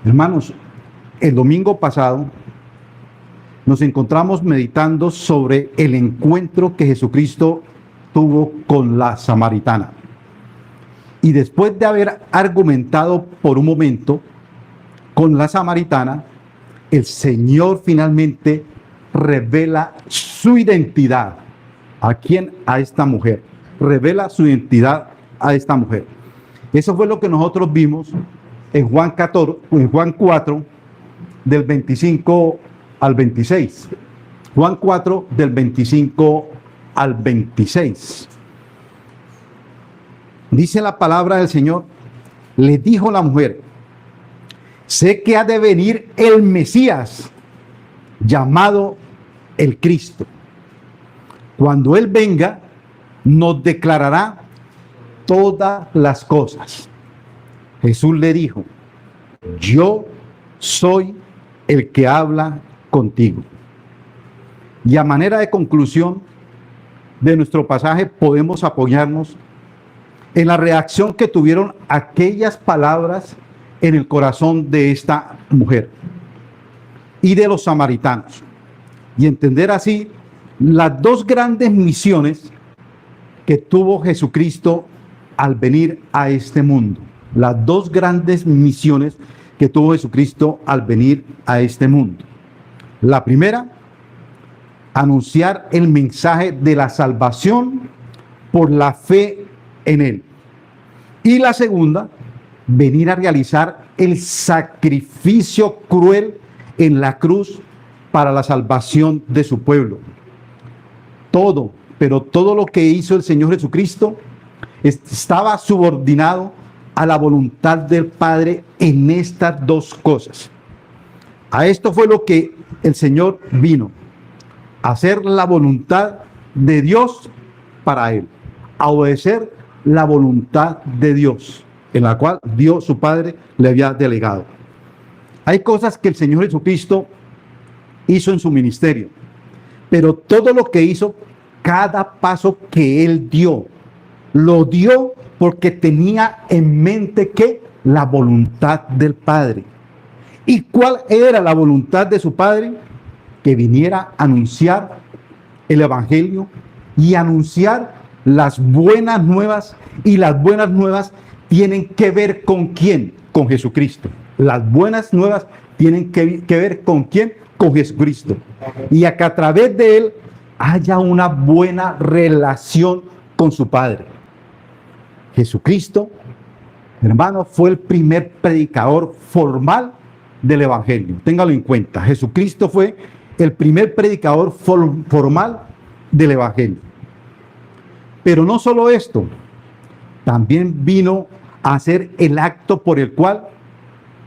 Hermanos, el domingo pasado nos encontramos meditando sobre el encuentro que Jesucristo tuvo con la samaritana. Y después de haber argumentado por un momento con la samaritana, el Señor finalmente revela su identidad. ¿A quién? A esta mujer. Revela su identidad a esta mujer. Eso fue lo que nosotros vimos en Juan 4, del 25 al 26. Juan 4, del 25 al 26. Dice la palabra del Señor: le dijo la mujer: sé que ha de venir el Mesías, llamado el Cristo. Cuando Él venga, nos declarará todas las cosas. Jesús le dijo: yo soy el que habla contigo. Y a manera de conclusión de nuestro pasaje, podemos apoyarnos en la reacción que tuvieron aquellas palabras en el corazón de esta mujer y de los samaritanos, y entender así las dos grandes misiones que tuvo Jesucristo al venir a este mundo. Las dos grandes misiones que tuvo Jesucristo al venir a este mundo. La primera, anunciar el mensaje de la salvación por la fe en Él. Y la segunda, venir a realizar el sacrificio cruel en la cruz para la salvación de su pueblo. Todo, pero todo lo que hizo el Señor Jesucristo estaba subordinado a la voluntad del Padre en estas dos cosas. A esto fue lo que el Señor vino: a hacer la voluntad de Dios para Él, a obedecer la voluntad de Dios, en la cual Dios, su Padre, le había delegado. Hay cosas que el Señor Jesucristo hizo en su ministerio, pero todo lo que hizo, cada paso que Él dio, lo dio porque tenía en mente que la voluntad del Padre. ¿Y cuál era la voluntad de su Padre? Que viniera a anunciar el Evangelio y anunciar las buenas nuevas. Y las buenas nuevas tienen que ver con ¿quién? Con Jesucristo. Las buenas nuevas tienen que ver con ¿quién? Con Jesucristo. Y a que a través de Él haya una buena relación con su Padre. Jesucristo, hermano, fue el primer predicador formal del Evangelio. Téngalo en cuenta. Jesucristo fue el primer predicador formal del Evangelio. Pero no solo esto, también vino a hacer el acto por el cual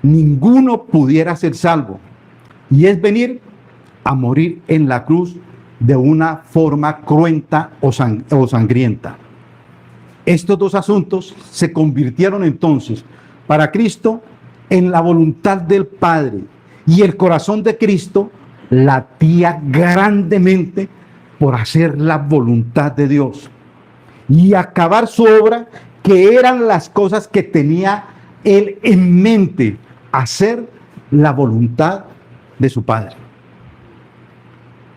ninguno pudiera ser salvo, y es venir a morir en la cruz de una forma cruenta o sangrienta. Estos dos asuntos se convirtieron entonces para Cristo en la voluntad del Padre, y el corazón de Cristo latía grandemente por hacer la voluntad de Dios y acabar su obra, que eran las cosas que tenía Él en mente: hacer la voluntad de su Padre.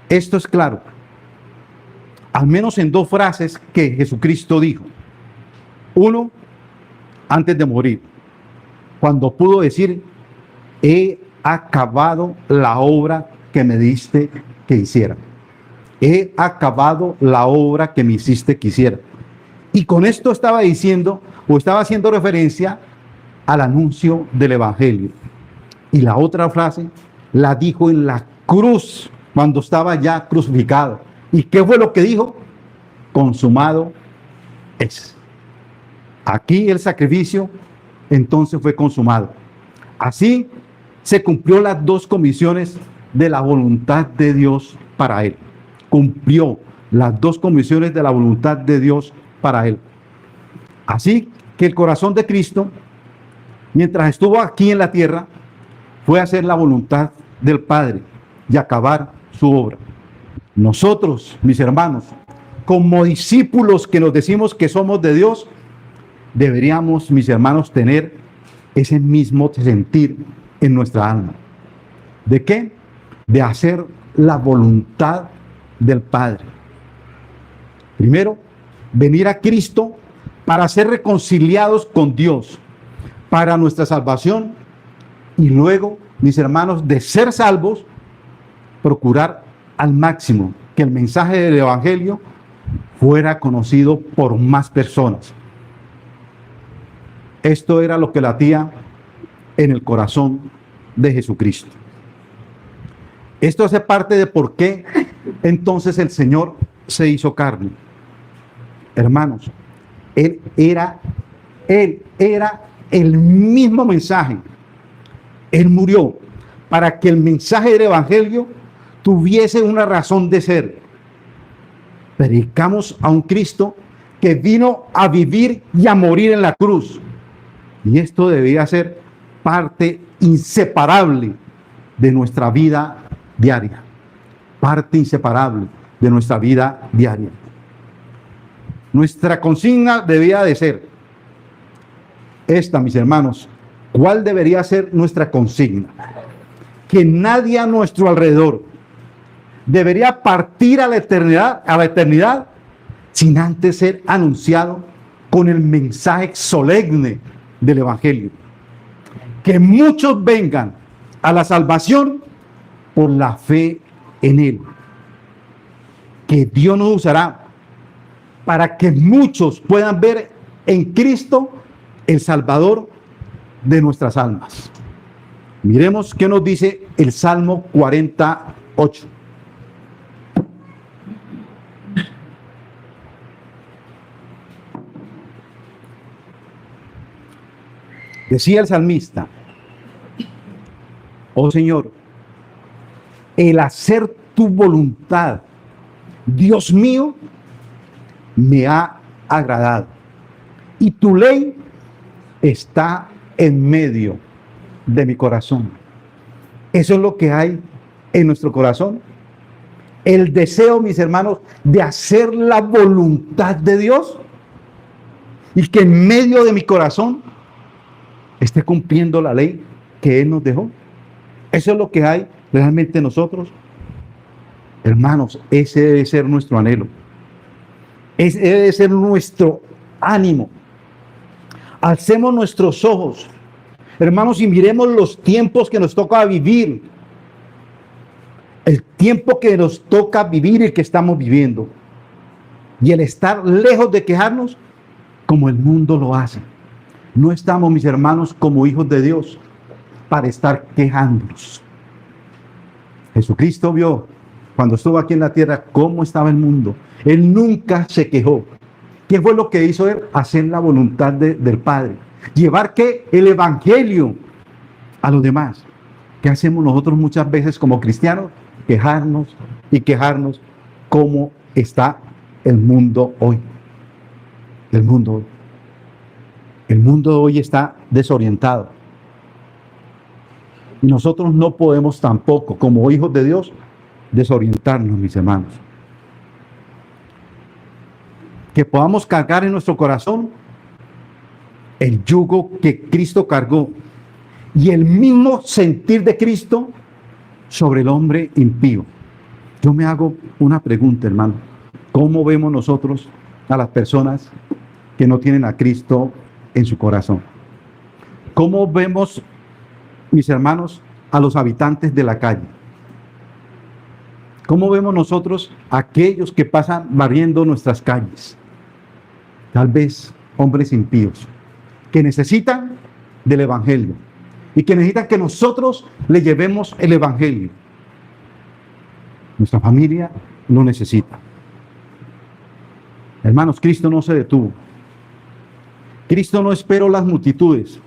Esto es claro, al menos en dos frases que Jesucristo dijo. Uno, antes de morir, cuando pudo decir: he acabado la obra que me diste que hiciera. He acabado la obra que me hiciste que hiciera. Y con esto estaba diciendo, o estaba haciendo referencia al anuncio del Evangelio. Y la otra frase la dijo en la cruz, cuando estaba ya crucificado. ¿Y qué fue lo que dijo? Consumado es. Aquí el sacrificio entonces fue consumado. Así se cumplió las dos comisiones de la voluntad de Dios para Él. Cumplió las dos comisiones de la voluntad de Dios para Él. Así que el corazón de Cristo, mientras estuvo aquí en la tierra, fue hacer la voluntad del Padre y acabar su obra. Nosotros, mis hermanos, como discípulos que nos decimos que somos de Dios, deberíamos, mis hermanos, tener ese mismo sentir en nuestra alma. ¿De qué? De hacer la voluntad del Padre. Primero, venir a Cristo para ser reconciliados con Dios, para nuestra salvación, y luego, mis hermanos, de ser salvos, procurar al máximo que el mensaje del Evangelio fuera conocido por más personas. Esto era lo que latía en el corazón de Jesucristo. Esto hace parte de por qué entonces el Señor se hizo carne. Hermanos, Él era el mismo mensaje. Él murió para que el mensaje del Evangelio tuviese una razón de ser. Predicamos a un Cristo que vino a vivir y a morir en la cruz. Y esto debía ser parte inseparable de nuestra vida diaria. Parte inseparable de nuestra vida diaria. Nuestra consigna debía de ser esta, mis hermanos. ¿Cuál debería ser nuestra consigna? Que nadie a nuestro alrededor debería partir a la eternidad sin antes ser anunciado con el mensaje solemne del Evangelio. Que muchos vengan a la salvación por la fe en Él. Que Dios nos usará para que muchos puedan ver en Cristo el Salvador de nuestras almas. Miremos qué nos dice el Salmo 48. Decía el salmista: oh Señor, el hacer tu voluntad, Dios mío, me ha agradado, y tu ley está en medio de mi corazón. Eso es lo que hay en nuestro corazón. El deseo, mis hermanos, de hacer la voluntad de Dios, y que en medio de mi corazón esté cumpliendo la ley que Él nos dejó. Eso es lo que hay realmente en nosotros. Hermanos, ese debe ser nuestro anhelo. Ese debe ser nuestro ánimo. Alcemos nuestros ojos, hermanos, y miremos los tiempos que nos toca vivir. El tiempo que nos toca vivir y que estamos viviendo. Y el estar lejos de quejarnos como el mundo lo hace. No estamos, mis hermanos, como hijos de Dios para estar quejándonos. Jesucristo vio cuando estuvo aquí en la tierra cómo estaba el mundo. Él nunca se quejó. ¿Qué fue lo que hizo Él? Hacer la voluntad del Padre. Llevar ¿qué? El Evangelio a los demás. ¿Qué hacemos nosotros muchas veces como cristianos? Quejarnos y quejarnos cómo está el mundo hoy. El mundo hoy. El mundo hoy está desorientado. Y nosotros no podemos tampoco, como hijos de Dios, desorientarnos, mis hermanos. Que podamos cargar en nuestro corazón el yugo que Cristo cargó y el mismo sentir de Cristo sobre el hombre impío. Yo me hago una pregunta, hermano. ¿Cómo vemos nosotros a las personas que no tienen a Cristo en su corazón? ¿Cómo vemos, mis hermanos, a los habitantes de la calle? ¿Cómo vemos nosotros a aquellos que pasan barriendo nuestras calles? Tal vez hombres impíos que necesitan del Evangelio y que necesitan que nosotros le llevemos el Evangelio. Nuestra familia lo necesita. Hermanos, Cristo no se detuvo. Cristo no esperó las multitudes.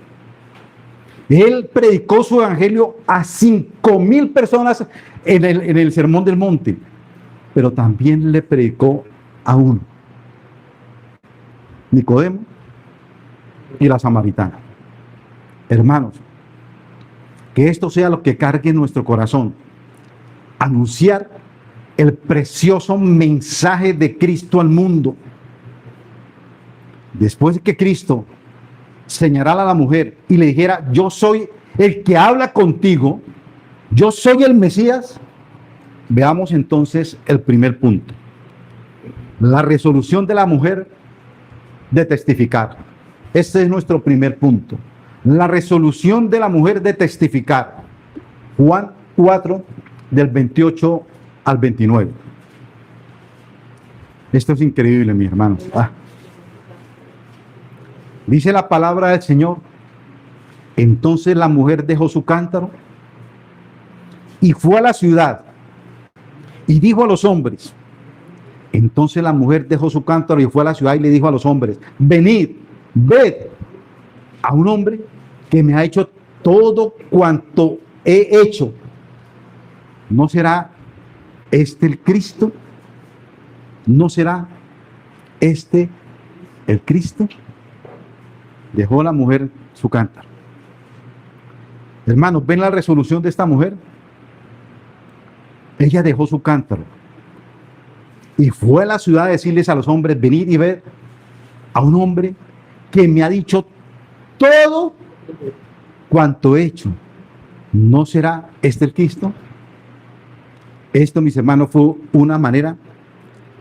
Él predicó su Evangelio a 5,000 personas en el Sermón del Monte, pero también le predicó a uno, Nicodemo y la samaritana. Hermanos, que esto sea lo que cargue en nuestro corazón. Anunciar el precioso mensaje de Cristo al mundo. Después de que Cristo señalara a la mujer y le dijera: yo soy el que habla contigo, yo soy el Mesías. Veamos entonces el primer punto. La resolución de la mujer de testificar. Este es nuestro primer punto. La resolución de la mujer de testificar. Juan 4, del 28 al 29. Esto es increíble, mis hermanos. Dice la palabra del Señor. Entonces la mujer dejó su cántaro y fue a la ciudad y dijo a los hombres. Entonces la mujer dejó su cántaro y fue a la ciudad y le dijo a los hombres: venid, ved a un hombre que me ha hecho todo cuanto he hecho. ¿No será este el Cristo? ¿No será este el Cristo? Dejó la mujer su cántaro. Hermanos, ¿ven la resolución de esta mujer? Ella dejó su cántaro y fue a la ciudad a decirles a los hombres: venid y ved a un hombre que me ha dicho todo cuanto he hecho. ¿No será este el Cristo? Esto, mis hermanos, fue una manera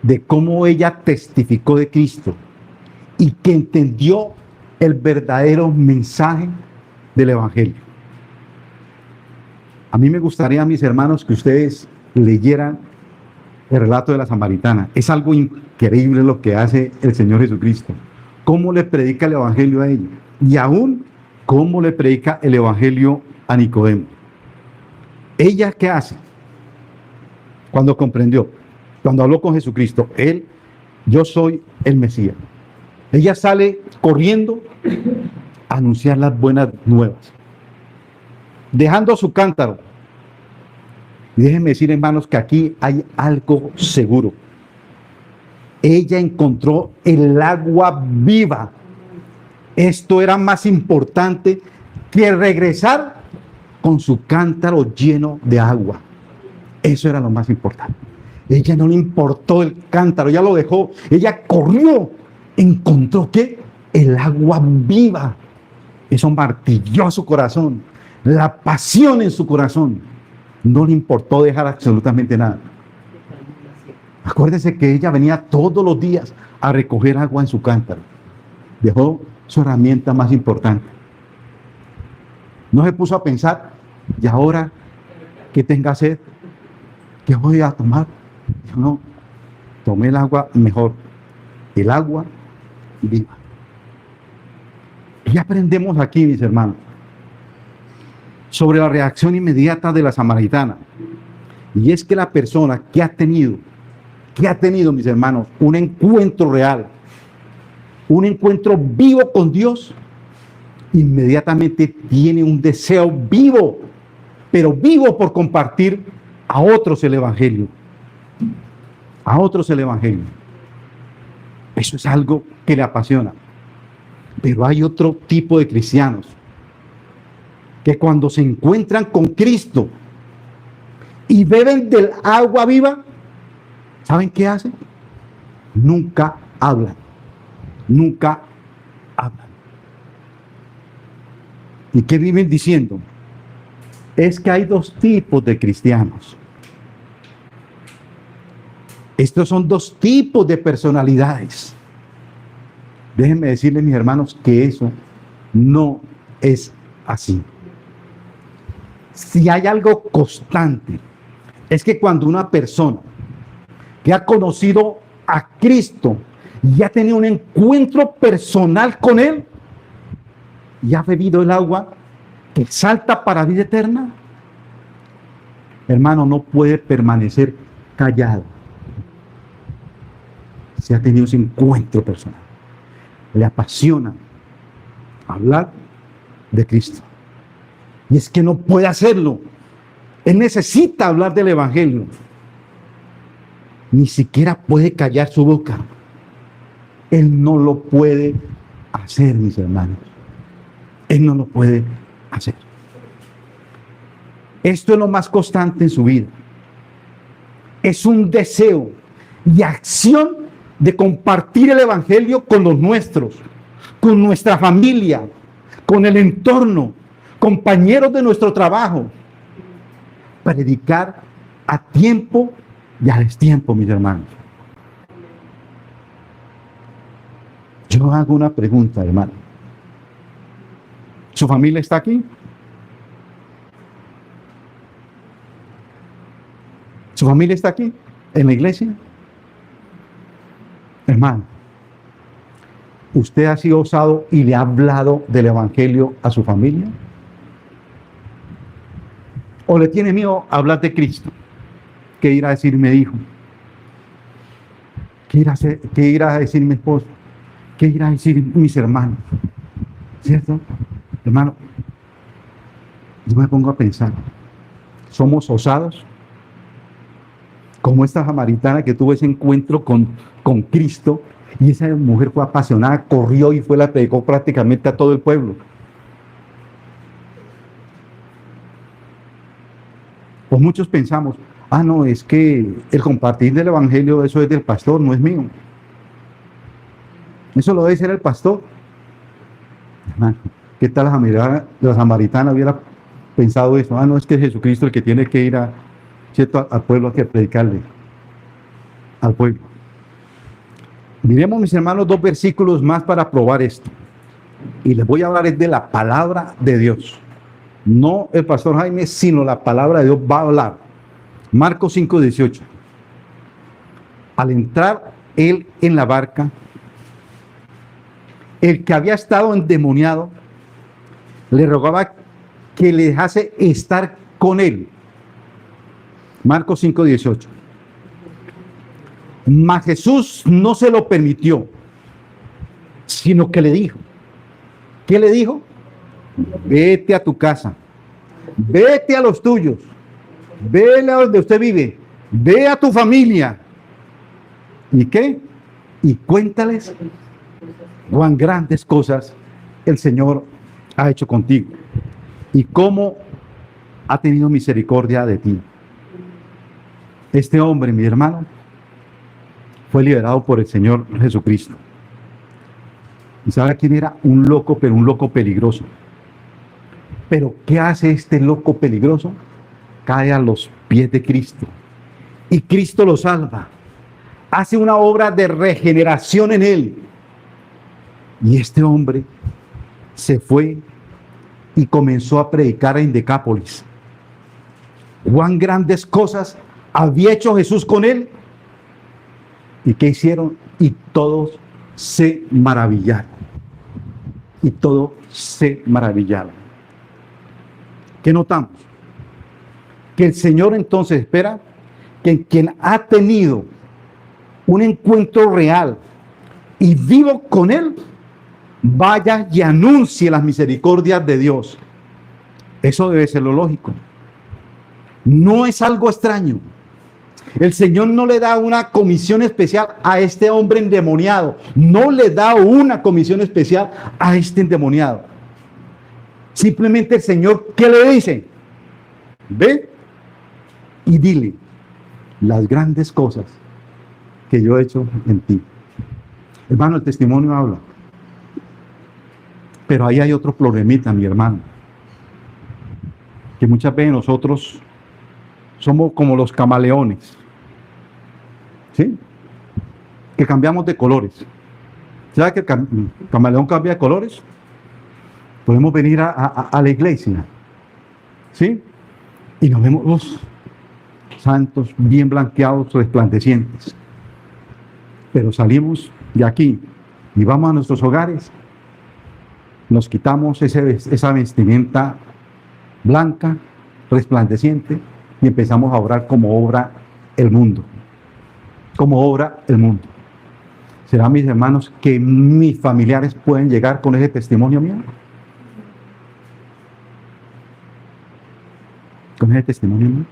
de cómo ella testificó de Cristo y que entendió el verdadero mensaje del Evangelio. A mí me gustaría, mis hermanos, que ustedes leyeran el relato de la samaritana. Es algo increíble lo que hace el Señor Jesucristo. Cómo le predica el Evangelio a ella. Y aún cómo le predica el Evangelio a Nicodemo. ¿Ella qué hace? Cuando comprendió, cuando habló con Jesucristo, yo soy el Mesías. Ella sale corriendo a anunciar las buenas nuevas, dejando su cántaro. Y déjenme decir, hermanos, que aquí hay algo seguro. Ella encontró el agua viva. Esto era más importante que regresar con su cántaro lleno de agua. Eso era lo más importante. Ella no le importó el cántaro, ella lo dejó. Ella corrió, encontró ¿qué? El agua viva. Eso martilló su corazón, la pasión en su corazón. No le importó dejar absolutamente nada. Acuérdese que ella venía todos los días a recoger agua en su cántaro. Dejó su herramienta más importante. No se puso a pensar: y ahora que tenga sed, ¿qué voy a tomar? No, tomé el agua mejor, el agua viva. Y aprendemos aquí, mis hermanos, sobre la reacción inmediata de la samaritana. Y es que la persona que ha tenido, mis hermanos, un encuentro real, un encuentro vivo con Dios, inmediatamente tiene un deseo vivo, pero vivo por compartir a otros el Evangelio. A otros el Evangelio. Eso es algo que le apasiona. Pero hay otro tipo de cristianos que cuando se encuentran con Cristo y beben del agua viva, ¿saben qué hacen? Nunca hablan. Nunca hablan. ¿Y qué viven diciendo? Es que hay dos tipos de cristianos. Estos son dos tipos de personalidades. Déjenme decirles, mis hermanos, que eso no es así. Si hay algo constante, es que cuando una persona que ha conocido a Cristo y ha tenido un encuentro personal con Él y ha bebido el agua que salta para vida eterna, hermano, no puede permanecer callado. Se ha tenido ese encuentro personal. Le apasiona hablar de Cristo. Y es que no puede hacerlo. Él necesita hablar del Evangelio. Ni siquiera puede callar su boca. Él no lo puede hacer, mis hermanos. Él no lo puede hacer. Esto es lo más constante en su vida. Es un deseo y acción de compartir el Evangelio con los nuestros, con nuestra familia, con el entorno, compañeros de nuestro trabajo. Predicar a tiempo y a destiempo, mis hermanos. Yo hago una pregunta, hermano. ¿Su familia está aquí? ¿Su familia está aquí? ¿En la iglesia? Hermano, ¿usted ha sido osado y le ha hablado del evangelio a su familia? ¿O le tiene miedo a hablar de Cristo? ¿Qué irá a decir mi hijo? ¿Qué irá a decir mi esposo? ¿Qué irá a decir mis hermanos? ¿Cierto? Hermano, yo me pongo a pensar, ¿somos osados? Como esta samaritana que tuvo ese encuentro con Cristo, y esa mujer fue apasionada, corrió y la predicó prácticamente a todo el pueblo. Pues muchos pensamos, no, es que el compartir del evangelio, eso es del pastor, no es mío. Eso lo debe ser el pastor. Hermano, ¿qué tal la samaritana hubiera pensado eso? No, es que es Jesucristo el que tiene que ir ¿cierto? Al pueblo, a que predicarle al pueblo. Miremos, mis hermanos, 2 versículos más para probar esto. Y les voy a hablar de la palabra de Dios. No el pastor Jaime, sino la palabra de Dios va a hablar. Marcos 5:18. Al entrar él en la barca, el que había estado endemoniado le rogaba que le dejase estar con él. Marcos 5:18. Mas Jesús no se lo permitió, sino que le dijo. ¿Qué le dijo? Vete a tu casa, vete a los tuyos, vele a donde usted vive, ve a tu familia. ¿Y qué? Y cuéntales cuán grandes cosas el Señor ha hecho contigo y cómo ha tenido misericordia de ti. Este hombre, mi hermano, fue liberado por el Señor Jesucristo. ¿Y sabe quién era? Un loco, pero un loco peligroso. Pero ¿qué hace este loco peligroso? Cae a los pies de Cristo. Y Cristo lo salva. Hace una obra de regeneración en él. Y este hombre se fue y comenzó a predicar en Decápolis. Cuán grandes cosas había hecho Jesús con él. ¿Y qué hicieron? Y todos se maravillaron. Y todos se maravillaron. ¿Qué notamos? Que el Señor entonces espera que quien ha tenido un encuentro real y vivo con Él, vaya y anuncie las misericordias de Dios. Eso debe ser lo lógico. No es algo extraño. El Señor no le da una comisión especial a este hombre endemoniado. No le da una comisión especial a este endemoniado. Simplemente el Señor, ¿qué le dice? Ve y dile las grandes cosas que yo he hecho en ti. Hermano, el testimonio habla. Pero ahí hay otro problemita, mi hermano. Que muchas veces nosotros somos como los camaleones. ¿Sí? Que cambiamos de colores. ¿Sabe que el camaleón cambia de colores? Podemos venir a la iglesia. ¿Sí? Y nos vemos los santos, bien blanqueados, resplandecientes. Pero salimos de aquí y vamos a nuestros hogares. Nos quitamos esa vestimenta blanca, resplandeciente, y empezamos a obrar como obra el mundo. Como obra el mundo. ¿Será, mis hermanos, que mis familiares pueden llegar con ese testimonio mío? Con ese testimonio mío.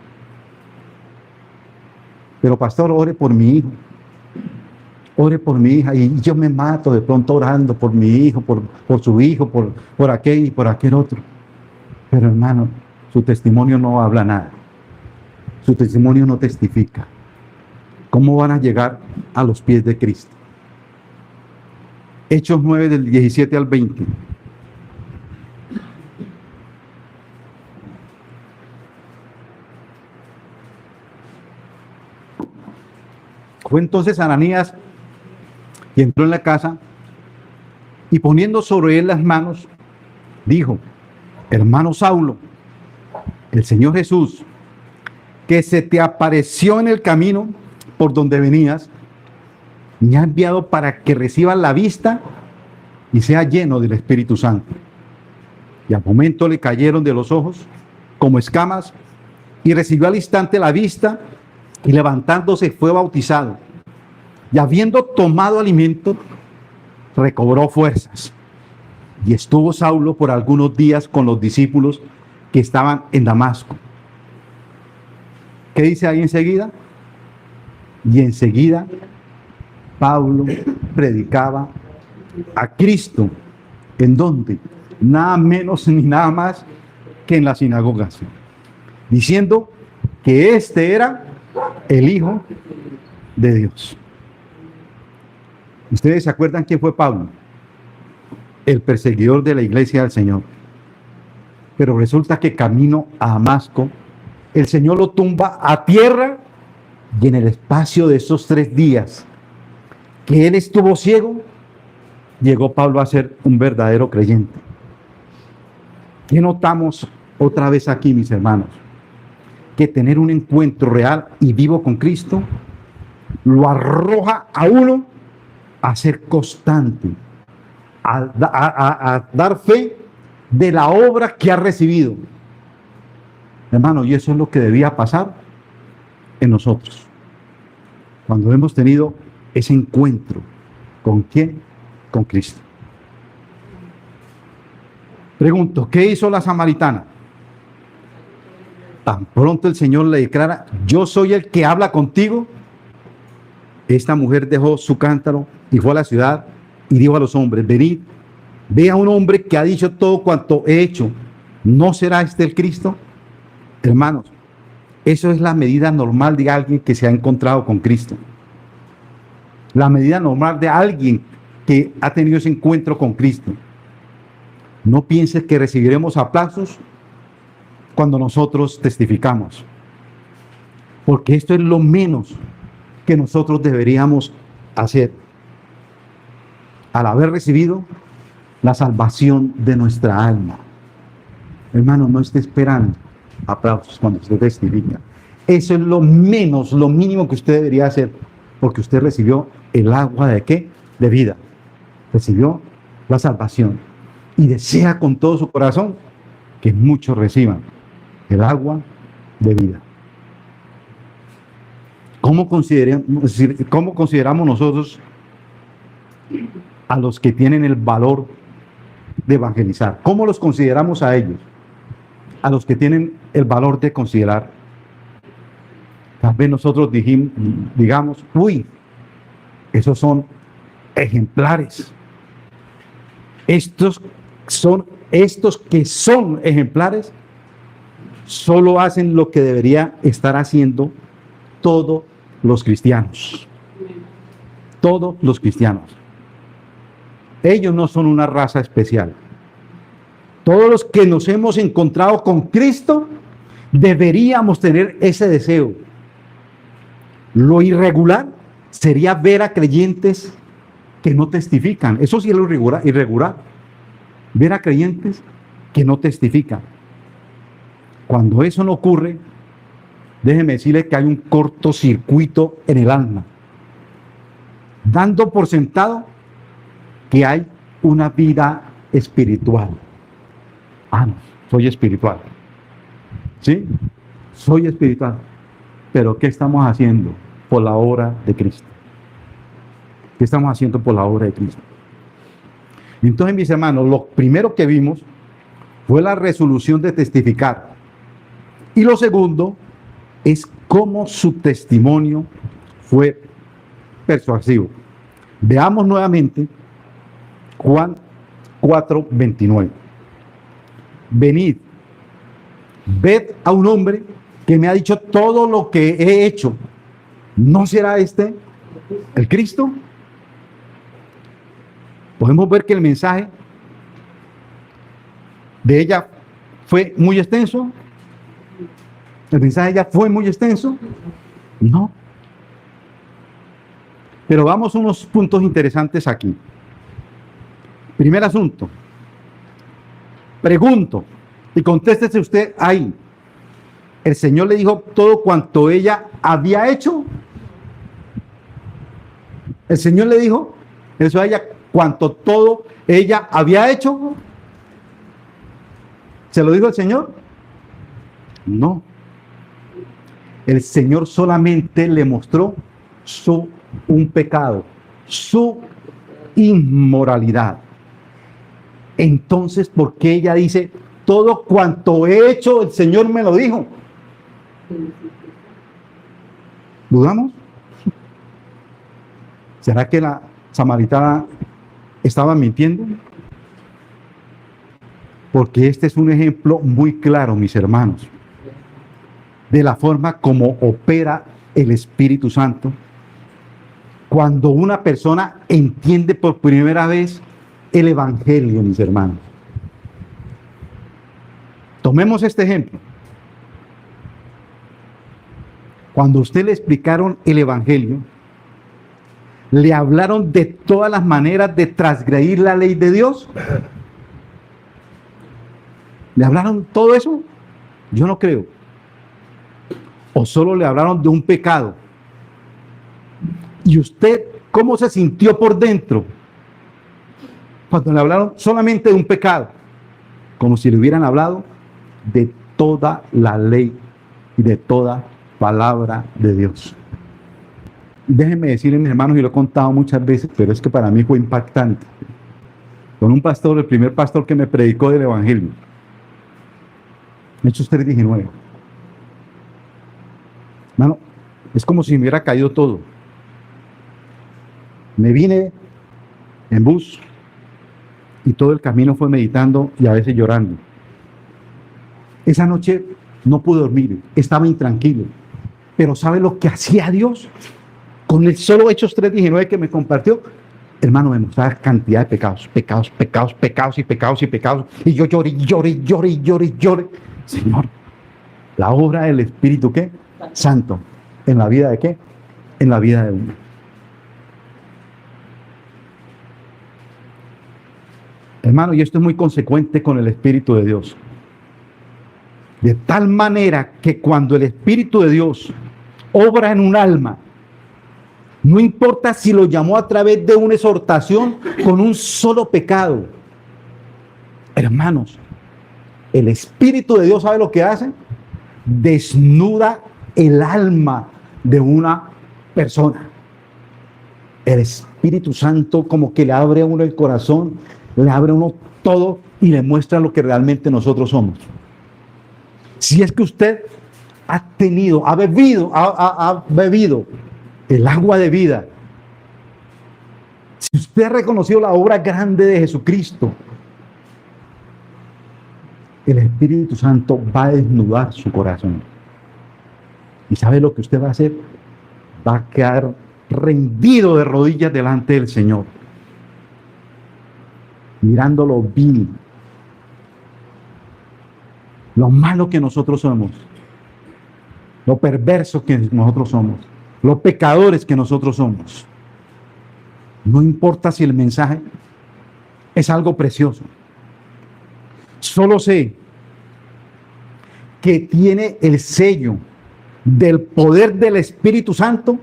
Pero pastor, ore por mi hijo. Ore por mi hija. Y yo me mato de pronto orando por mi hijo, por su hijo, por aquel y por aquel otro. Pero hermano, su testimonio no habla nada. Su testimonio no testifica. ¿Cómo van a llegar a los pies de Cristo? Hechos 9 del 17 al 20. Fue entonces Ananías y entró en la casa y poniendo sobre él las manos, dijo: hermano Saulo, el Señor Jesús, que se te apareció en el camino por donde venías, me ha enviado para que recibas la vista y sea lleno del Espíritu Santo. Y al momento le cayeron de los ojos como escamas y recibió al instante la vista y levantándose fue bautizado. Y habiendo tomado alimento, recobró fuerzas. Y estuvo Saulo por algunos días con los discípulos que estaban en Damasco. ¿Qué dice ahí enseguida? Y enseguida Pablo predicaba a Cristo. ¿En dónde? Nada menos ni nada más que en las sinagogas, diciendo que este era el Hijo de Dios. ¿Ustedes se acuerdan quién fue Pablo? El perseguidor de la iglesia del Señor. Pero resulta que camino a Damasco, el Señor lo tumba a tierra, y en el espacio de esos 3 días que él estuvo ciego, llegó Pablo a ser un verdadero creyente. ¿Qué notamos otra vez aquí, mis hermanos? Que tener un encuentro real y vivo con Cristo lo arroja a uno a ser constante, a dar fe de la obra que ha recibido. Hermano, y eso es lo que debía pasar en nosotros. Cuando hemos tenido ese encuentro, ¿con quién? Con Cristo. Pregunto, ¿qué hizo la samaritana? Tan pronto el Señor le declara: yo soy el que habla contigo. Esta mujer dejó su cántaro y fue a la ciudad y dijo a los hombres: venid, ve a un hombre que ha dicho todo cuanto he hecho. ¿No será este el Cristo? Hermanos, eso es la medida normal de alguien que se ha encontrado con Cristo. La medida normal de alguien que ha tenido ese encuentro con Cristo. No pienses que recibiremos aplausos cuando nosotros testificamos, porque esto es lo menos que nosotros deberíamos hacer al haber recibido la salvación de nuestra alma. Hermano, no esté esperando aplausos cuando usted testifica. Eso es lo menos, lo mínimo que usted debería hacer, porque usted recibió el agua de ¿qué? De vida. Recibió la salvación y desea con todo su corazón que muchos reciban el agua de vida. ¿Cómo consideramos nosotros a los que tienen el valor de evangelizar? ¿Cómo los consideramos a ellos? A los que tienen el valor de considerar. Tal vez nosotros digamos: uy, esos son ejemplares. Estos que son ejemplares solo hacen lo que debería estar haciendo todos los cristianos. Todos los cristianos. Ellos no son una raza especial. Todos los que nos hemos encontrado con Cristo deberíamos tener ese deseo. Lo irregular sería ver a creyentes que no testifican. Eso sí es lo irregular. Ver a creyentes que no testifican. Cuando eso no ocurre, déjeme decirle que hay un cortocircuito en el alma, dando por sentado que hay una vida espiritual. No, soy espiritual. ¿Sí? Soy espiritual. Pero ¿qué estamos haciendo por la obra de Cristo? ¿Qué estamos haciendo por la obra de Cristo? Entonces, mis hermanos, lo primero que vimos fue la resolución de testificar. Y lo segundo es cómo su testimonio fue persuasivo. Veamos nuevamente Juan 4:29. Venid, ved a un hombre que me ha dicho todo lo que he hecho. ¿No será este el Cristo? Podemos ver que el mensaje de ella fue muy extenso. ¿El mensaje de ella fue muy extenso? No. Pero vamos a unos puntos interesantes aquí. Primer asunto. Pregunto, y contéstese usted ahí. ¿El Señor le dijo todo cuanto ella había hecho? ¿El Señor le dijo eso a ella cuanto todo ella había hecho? ¿Se lo dijo el Señor? No. El Señor solamente le mostró un pecado, su inmoralidad. Entonces, ¿por qué ella dice, todo cuanto he hecho, el Señor me lo dijo? ¿Dudamos? ¿Será que la samaritana estaba mintiendo? Porque este es un ejemplo muy claro, mis hermanos, de la forma como opera el Espíritu Santo cuando una persona entiende por primera vez el Evangelio, mis hermanos. Tomemos este ejemplo. Cuando a usted le explicaron el Evangelio, le hablaron de todas las maneras de transgredir la ley de Dios. ¿Le hablaron todo eso? Yo no creo. O solo le hablaron de un pecado. ¿Y usted cómo se sintió por dentro cuando le hablaron solamente de un pecado? Como si le hubieran hablado de toda la ley y de toda palabra de Dios. Déjenme decirles, mis hermanos, y lo he contado muchas veces, pero es que para mí fue impactante. Con un pastor, el primer pastor que me predicó del Evangelio. Hechos 3:19. Hermano, es como si me hubiera caído todo. Me vine en bus y todo el camino fue meditando y a veces llorando. Esa noche no pude dormir, estaba intranquilo. Pero ¿sabe lo que hacía Dios? Con el solo Hechos 3:19 que me compartió, hermano, me mostraba cantidad de pecados. Y yo lloré. Señor, la obra del Espíritu, ¿qué? Santo. ¿En la vida de qué? En la vida de uno. Hermano, y esto es muy consecuente con el Espíritu de Dios. De tal manera que cuando el Espíritu de Dios obra en un alma, no importa si lo llamó a través de una exhortación con un solo pecado. Hermanos, el Espíritu de Dios, ¿sabe lo que hace? Desnuda el alma de una persona. El Espíritu Santo como que le abre a uno el corazón, le abre a uno todo y le muestra lo que realmente nosotros somos. Si es que usted ha bebido el agua de vida, si usted ha reconocido la obra grande de Jesucristo, el Espíritu Santo va a desnudar su corazón. ¿Y sabe lo que usted va a hacer? Va a quedar rendido de rodillas delante del Señor, mirando lo vil, lo malo que nosotros somos, lo perverso que nosotros somos, los pecadores que nosotros somos. No importa si el mensaje es algo precioso. Solo sé que tiene el sello del poder del Espíritu Santo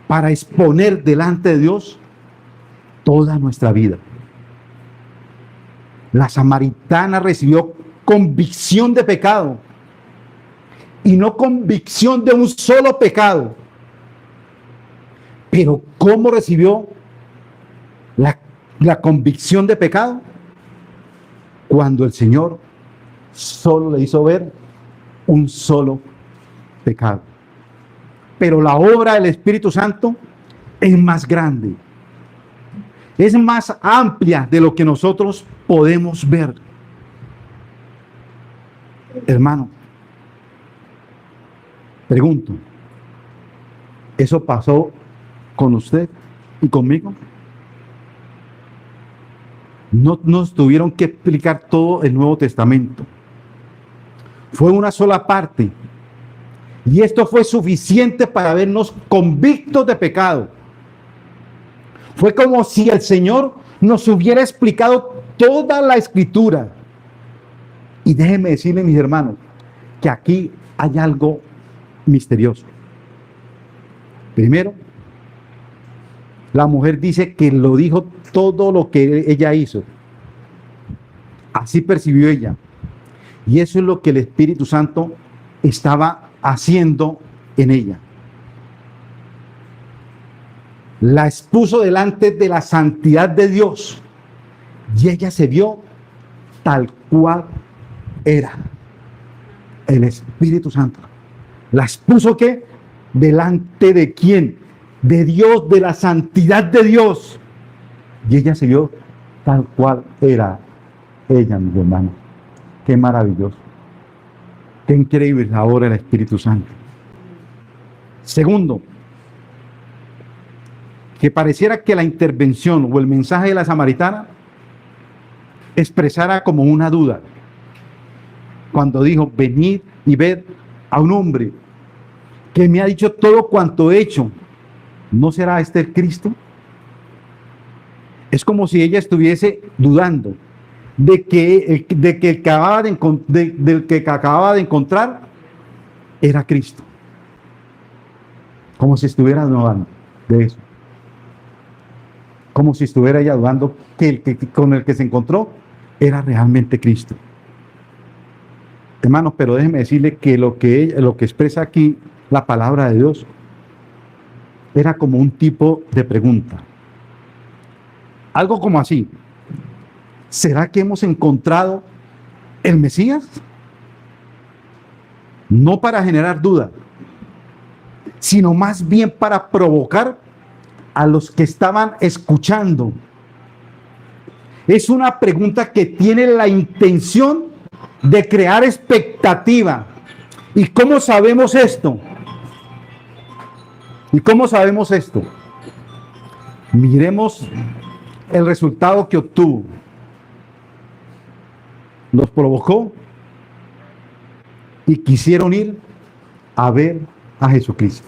para exponer delante de Dios toda nuestra vida. La samaritana recibió convicción de pecado y no convicción de un solo pecado. Pero ¿cómo recibió la convicción de pecado? Cuando el Señor solo le hizo ver un solo pecado. Pero la obra del Espíritu Santo es más grande, es más amplia de lo que nosotros podemos ver. Hermano, pregunto, ¿eso pasó con usted y conmigo? No nos tuvieron que explicar todo el Nuevo Testamento. Fue una sola parte. Y esto fue suficiente para vernos convictos de pecado. Fue como si el Señor nos hubiera explicado toda la escritura. Y déjenme decirle, mis hermanos, que aquí hay algo misterioso. Primero, la mujer dice que lo dijo todo lo que ella hizo. Así percibió ella. Y eso es lo que el Espíritu Santo estaba haciendo en ella. La expuso delante de la santidad de Dios y ella se vio tal cual era. El Espíritu Santo la expuso ¿qué? Delante de quién, de Dios, de la santidad de Dios, y ella se vio tal cual era ella, mis hermanos. Qué maravilloso, qué increíble es ahora el Espíritu Santo. Segundo, que pareciera que la intervención o el mensaje de la samaritana expresara como una duda cuando dijo: venid y ved a un hombre que me ha dicho todo cuanto he hecho. ¿No será este el Cristo? Es como si ella estuviese dudando de que el que acababa de encontrar era Cristo. Como si estuviera dudando de eso. Como si estuviera ella dudando que el que con el que se encontró era realmente Cristo. Hermanos, pero déjenme decirle que lo que expresa aquí la palabra de Dios era como un tipo de pregunta. Algo como así: ¿será que hemos encontrado el Mesías? No para generar duda, sino más bien para provocar a los que estaban escuchando. Es una pregunta que tiene la intención de crear expectativa. ¿Y cómo sabemos esto? ¿Y cómo sabemos esto? Miremos el resultado que obtuvo. Los provocó y quisieron ir a ver a Jesucristo.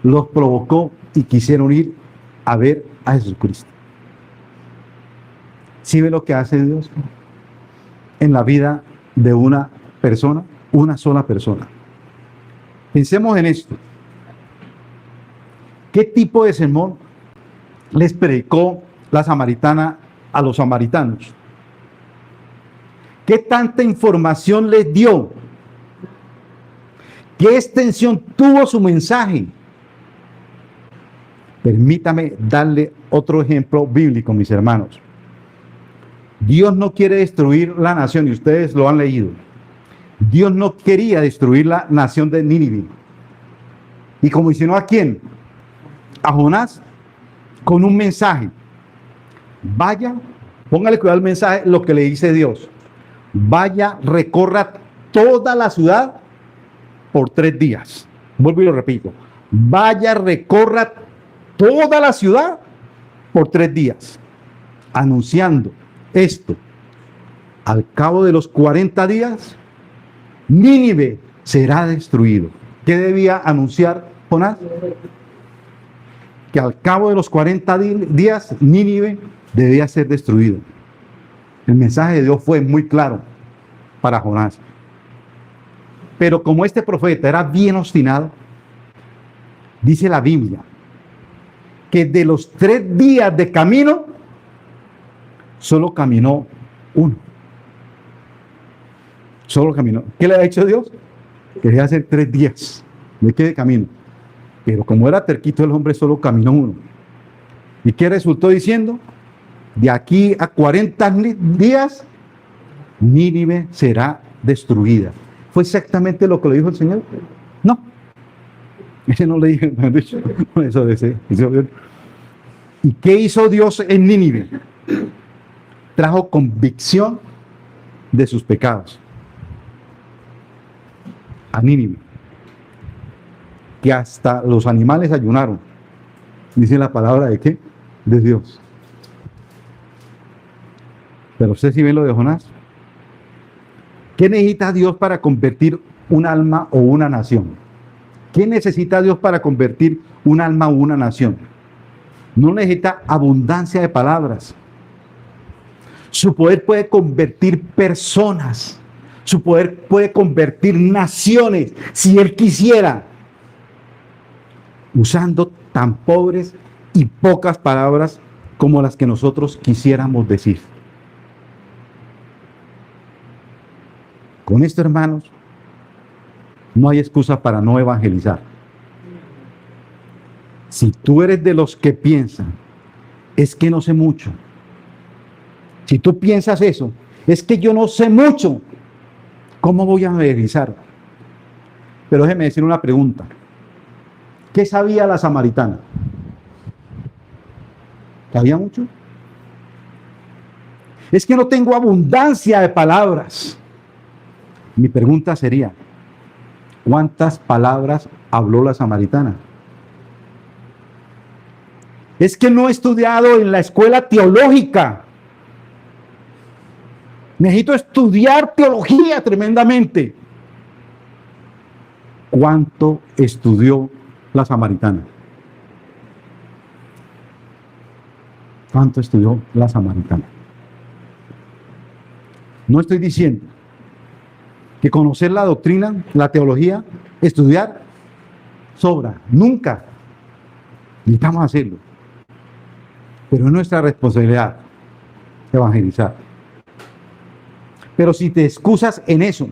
Los provocó y quisieron ir a ver a Jesucristo. ¿Sí ve lo que hace Dios en la vida de una persona? Una sola persona. Pensemos en esto. ¿Qué tipo de sermón les predicó la samaritana a los samaritanos? ¿Qué tanta información les dio? ¿Qué extensión tuvo su mensaje? Permítame darle otro ejemplo bíblico, mis hermanos. Dios no quiere destruir la nación, y ustedes lo han leído. Dios no quería destruir la nación de Nínive. ¿Y comisionó a quién? A Jonás, con un mensaje. Vaya, póngale cuidado al mensaje, lo que le dice Dios. Vaya, recorra toda la ciudad por 3 días. Vuelvo y lo repito. Vaya, recorra toda la ciudad por 3 días. Anunciando esto. Al cabo de los 40 días, Nínive será destruido. ¿Qué debía anunciar Jonás? Que al cabo de los 40 días, Nínive debía ser destruido. El mensaje de Dios fue muy claro para Jonás. Pero como este profeta era bien obstinado, dice la Biblia que de los 3 días de camino, solo caminó 1. Solo caminó. ¿Qué le ha hecho Dios? Quería hacer 3 días. ¿De qué de camino? Pero como era terquito el hombre, solo caminó 1. ¿Y qué resultó diciendo? De aquí a 40 días, Nínive será destruida. ¿Fue exactamente lo que le dijo el Señor? No. Ese no le dijo. ¿Y qué hizo Dios en Nínive? Trajo convicción de sus pecados a Nínive, que hasta los animales ayunaron. Dice la palabra de qué? De Dios. Pero usted sí ve lo de Jonás. ¿Qué necesita Dios para convertir un alma o una nación? ¿Qué necesita Dios para convertir un alma o una nación? no necesita abundancia de palabras. Su poder puede convertir personas. Su poder puede convertir naciones, si Él quisiera, usando tan pobres y pocas palabras como las que nosotros quisiéramos decir. Con esto, hermanos, no hay excusa para no evangelizar. Si tú eres de los que piensan, es que no sé mucho. Si tú piensas eso, es que yo no sé mucho, ¿cómo voy a evangelizar? Pero déjeme decir una pregunta. ¿Qué sabía la samaritana? ¿Sabía mucho? Es que no tengo abundancia de palabras. Mi pregunta sería, ¿cuántas palabras habló la samaritana? Es que no he estudiado en la escuela teológica. Necesito estudiar teología tremendamente. ¿Cuánto estudió la samaritana? ¿Cuánto estudió la samaritana? No estoy diciendo que conocer la doctrina, la teología, estudiar, sobra. Nunca. Necesitamos hacerlo. Pero es nuestra responsabilidad evangelizar. Pero si te excusas en eso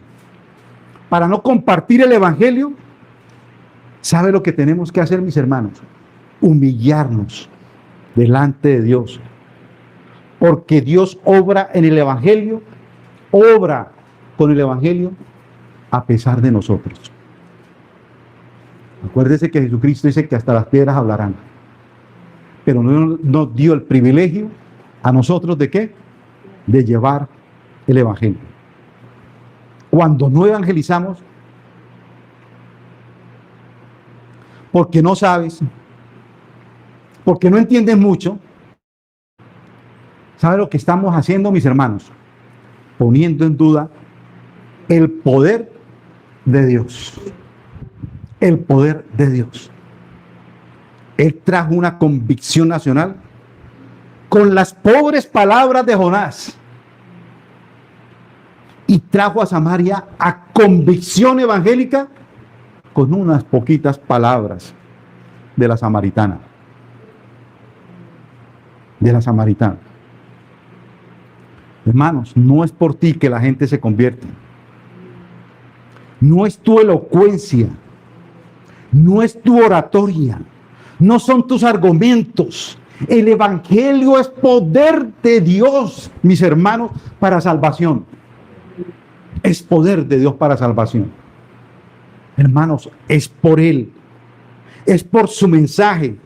para no compartir el evangelio, ¿sabe lo que tenemos que hacer, mis hermanos? Humillarnos delante de Dios. Porque Dios obra en el evangelio, obra con el evangelio a pesar de nosotros. Acuérdese que Jesucristo dice que hasta las piedras hablarán. Pero no nos dio el privilegio a nosotros de ¿qué? De llevar el evangelio. Cuando no evangelizamos, porque no sabes, porque no entiendes mucho, ¿sabe lo que estamos haciendo, mis hermanos? Poniendo en duda el poder de Dios. El poder de Dios. Él trajo una convicción nacional con las pobres palabras de Jonás y trajo a Samaria a convicción evangélica con unas poquitas palabras de la samaritana. De la samaritana. Hermanos, no es por ti que la gente se convierte. No es tu elocuencia. No es tu oratoria. No son tus argumentos. El evangelio es poder de Dios, mis hermanos, para salvación. Es poder de Dios para salvación. Hermanos, es por Él. Es por su mensaje.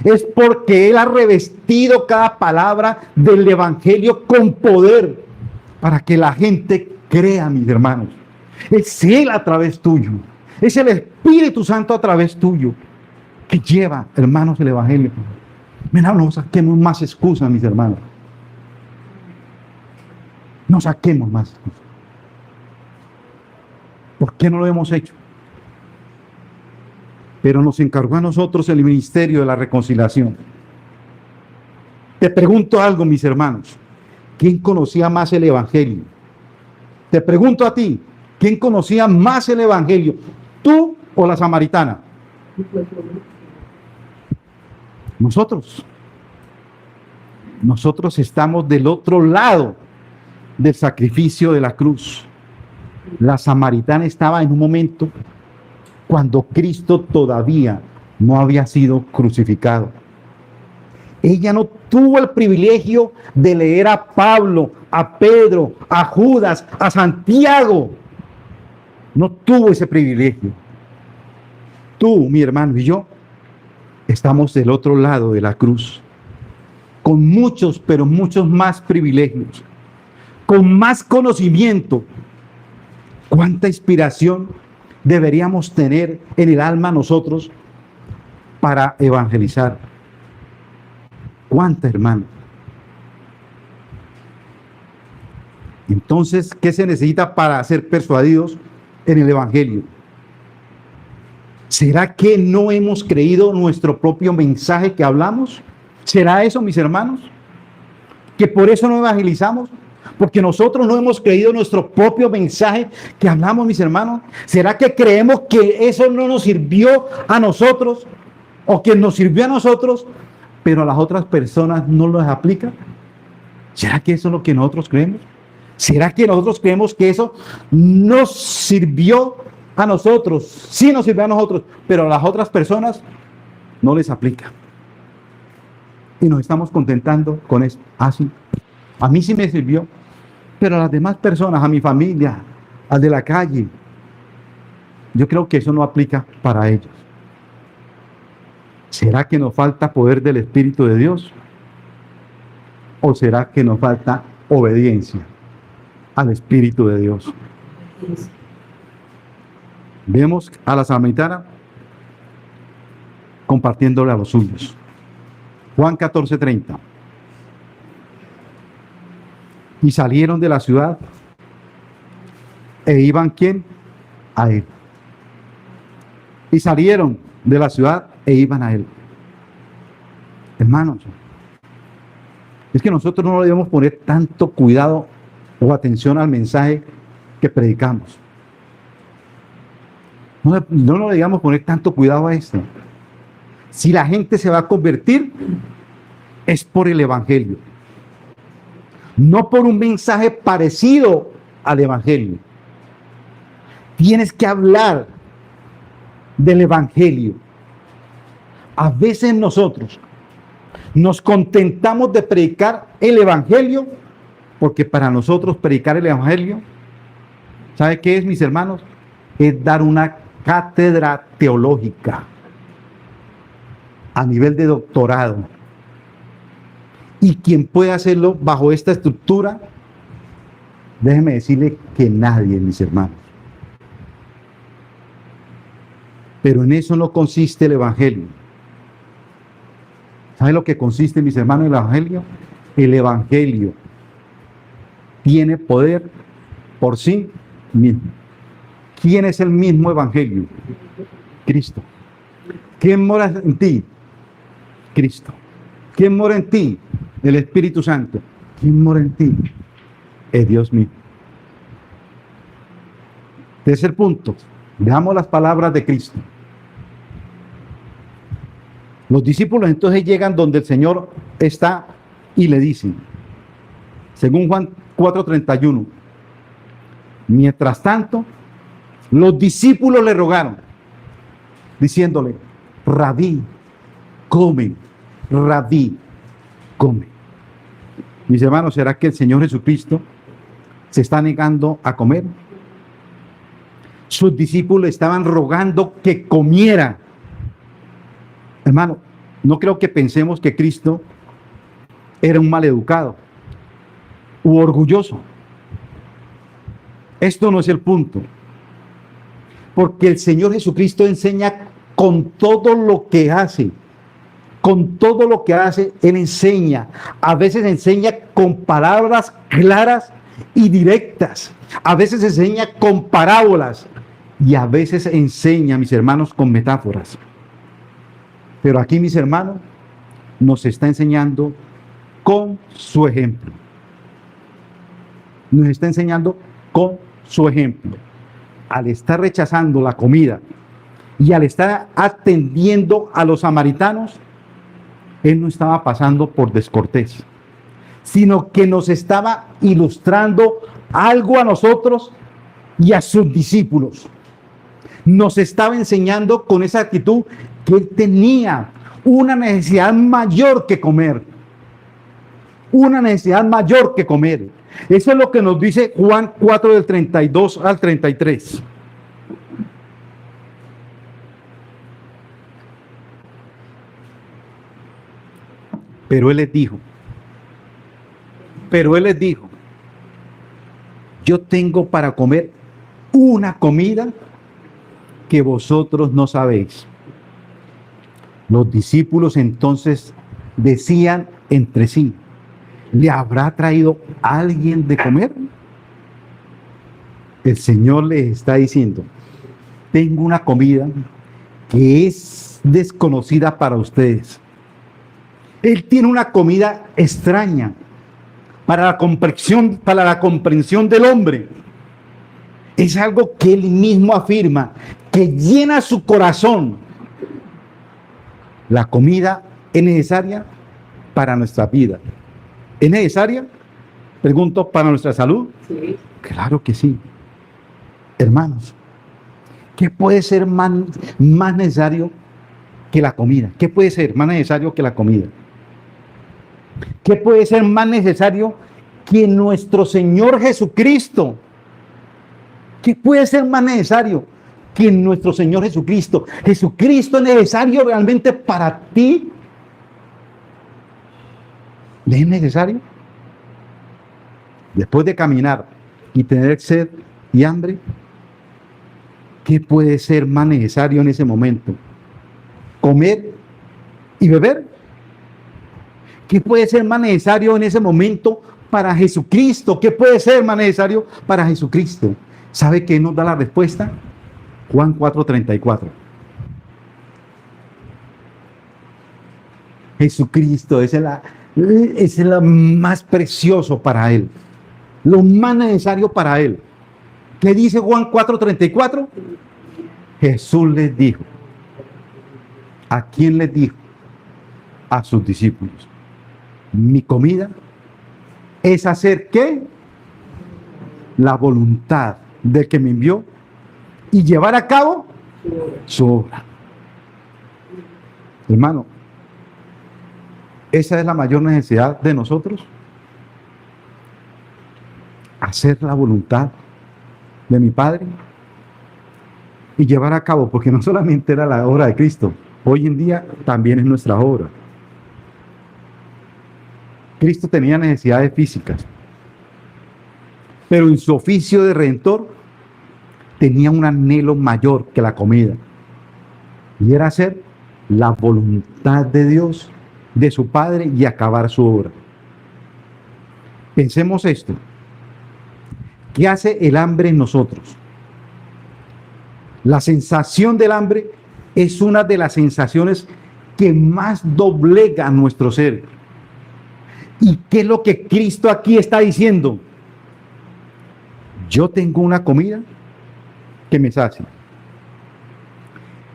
Es porque Él ha revestido cada palabra del evangelio con poder para que la gente crea, mis hermanos. Es Él a través tuyo. Es el Espíritu Santo a través tuyo que lleva, hermanos, el evangelio. Mira, no saquemos más excusas, mis hermanos. No saquemos más excusas. ¿Por qué no lo hemos hecho? Pero nos encargó a nosotros el ministerio de la reconciliación. Te pregunto algo, mis hermanos. ¿Quién conocía más el evangelio? Te pregunto a ti, ¿quién conocía más el evangelio? ¿Tú o la samaritana? Nosotros. Nosotros estamos del otro lado del sacrificio de la cruz. La samaritana estaba en un momento cuando Cristo todavía no había sido crucificado. Ella no tuvo el privilegio de leer a Pablo, a Pedro, a Judas, a Santiago. No tuvo ese privilegio. Tú, mi hermano, y yo estamos del otro lado de la cruz, con muchos, pero muchos más privilegios, con más conocimiento. ¿Cuánta inspiración deberíamos tener en el alma nosotros para evangelizar? ¿Cuánta, hermano? Entonces, ¿qué se necesita para ser persuadidos en el evangelio? ¿Será que no hemos creído nuestro propio mensaje que hablamos? ¿Será eso, mis hermanos? Que por eso no evangelizamos, porque nosotros no hemos creído nuestro propio mensaje que hablamos, mis hermanos. ¿Será que creemos que eso no nos sirvió a nosotros o que nos sirvió a nosotros, pero a las otras personas no los aplica? ¿Será que eso es lo que nosotros creemos? ¿Será que nosotros creemos que eso nos sirvió a nosotros? Sí nos sirvió a nosotros, pero a las otras personas no les aplica. Y nos estamos contentando con eso. Ah, sí, a mí sí me sirvió, pero a las demás personas, a mi familia, al de la calle, yo creo que eso no aplica para ellos. ¿Será que nos falta poder del Espíritu de Dios? ¿O será que nos falta obediencia al Espíritu de Dios? Vemos a la samaritana compartiéndole a los suyos. Juan 14:30. Y salieron de la ciudad e iban, ¿quién? A él. Y salieron de la ciudad e iban a él. Hermanos, es que nosotros no debemos poner tanto cuidado o atención al mensaje que predicamos. No le digamos poner tanto cuidado a esto. Si la gente se va a convertir, es por el Evangelio, no por un mensaje parecido al Evangelio. Tienes que hablar del Evangelio. A veces nosotros nos contentamos de predicar el Evangelio, porque para nosotros predicar el Evangelio, ¿sabe qué es, mis hermanos? Es dar una cátedra teológica a nivel de doctorado. Y quien puede hacerlo bajo esta estructura, déjeme decirle que nadie, mis hermanos. Pero en eso no consiste el Evangelio. ¿Sabe lo que consiste, mis hermanos, el Evangelio? El Evangelio tiene poder por sí mismo. ¿Quién es el mismo Evangelio? Cristo. ¿Quién mora en ti? Cristo. ¿Quién mora en ti? El Espíritu Santo. ¿Quién mora en ti? Es Dios mismo. Tercer punto. Veamos las palabras de Cristo. Los discípulos entonces llegan donde el Señor está y le dicen, según Juan 4:31, mientras tanto, los discípulos le rogaron, diciéndole, Rabí, come, Rabí, come. Mis hermanos, ¿será que el Señor Jesucristo se está negando a comer? Sus discípulos estaban rogando que comiera. Hermano, no creo que pensemos que Cristo era un maleducado u orgulloso. Esto no es el punto. Porque el Señor Jesucristo enseña con todo lo que hace. Con todo lo que hace, Él enseña. A veces enseña con palabras claras y directas. A veces enseña con parábolas. Y a veces enseña, mis hermanos, con metáforas. Pero aquí, mis hermanos, nos está enseñando con su ejemplo. Nos está enseñando con su ejemplo. Al estar rechazando la comida y al estar atendiendo a los samaritanos, Él no estaba pasando por descortés, sino que nos estaba ilustrando algo a nosotros y a sus discípulos. Nos estaba enseñando con esa actitud que Él tenía una necesidad mayor que comer. Una necesidad mayor que comer. Eso es lo que nos dice Juan 4 del 32 al 33. Pero Él les dijo, yo tengo para comer una comida que vosotros no sabéis. Los discípulos entonces decían entre sí, ¿le habrá traído alguien de comer? El Señor les está diciendo, tengo una comida que es desconocida para ustedes. Él tiene una comida extraña para la comprensión del hombre. Es algo que Él mismo afirma, que llena su corazón. La comida es necesaria para nuestra vida. ¿Es necesaria? Pregunto, ¿para nuestra salud? Sí. Claro que sí. Hermanos, ¿qué puede ser más necesario que la comida? ¿Qué puede ser más necesario que la comida? ¿Qué puede ser más necesario que nuestro Señor Jesucristo? ¿Qué puede ser más necesario que nuestro Señor Jesucristo? ¿Jesucristo es necesario realmente para ti? ¿Le es necesario? Después de caminar y tener sed y hambre, ¿qué puede ser más necesario en ese momento? ¿Comer y beber? ¿Qué puede ser más necesario en ese momento para Jesucristo? ¿Qué puede ser más necesario para Jesucristo? ¿Sabe qué nos da la respuesta? Juan 4:34. Jesucristo es lo más precioso para Él, lo más necesario para Él. ¿Qué dice Juan 4:34? Jesús les dijo. ¿A quién les dijo? A sus discípulos. Mi comida es hacer ¿qué? La voluntad del que me envió y llevar a cabo su obra. Hermano, esa es la mayor necesidad de nosotros. Hacer la voluntad de mi Padre y llevar a cabo, porque no solamente era la obra de Cristo, hoy en día también es nuestra obra. Cristo tenía necesidades físicas, pero en su oficio de redentor tenía un anhelo mayor que la comida, y era hacer la voluntad de Dios, de su Padre, y acabar su obra. Pensemos esto. ¿Qué hace el hambre en nosotros? La sensación del hambre es una de las sensaciones que más doblega nuestro ser. ¿Y qué es lo que Cristo aquí está diciendo? Yo tengo una comida que me sacia.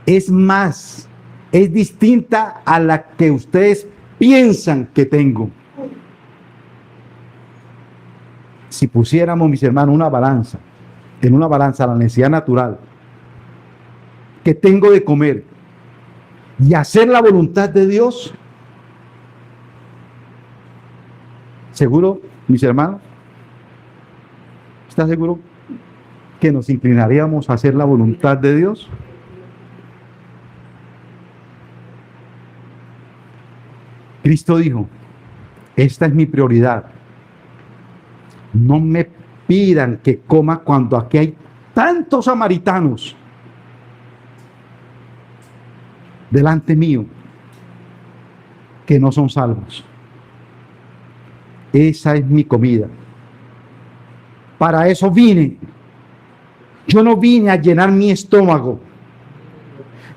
Es más, es distinta a la que ustedes piensan que tengo. Si pusiéramos, mis hermanos, en una balanza la necesidad natural que tengo de comer y hacer la voluntad de Dios, seguro, mis hermanos, ¿está seguro que nos inclinaríamos a hacer la voluntad de Dios? Cristo dijo, esta es mi prioridad. No me pidan que coma cuando aquí hay tantos samaritanos delante mío que no son salvos. Esa es mi comida. Para eso vine. Yo no vine a llenar mi estómago.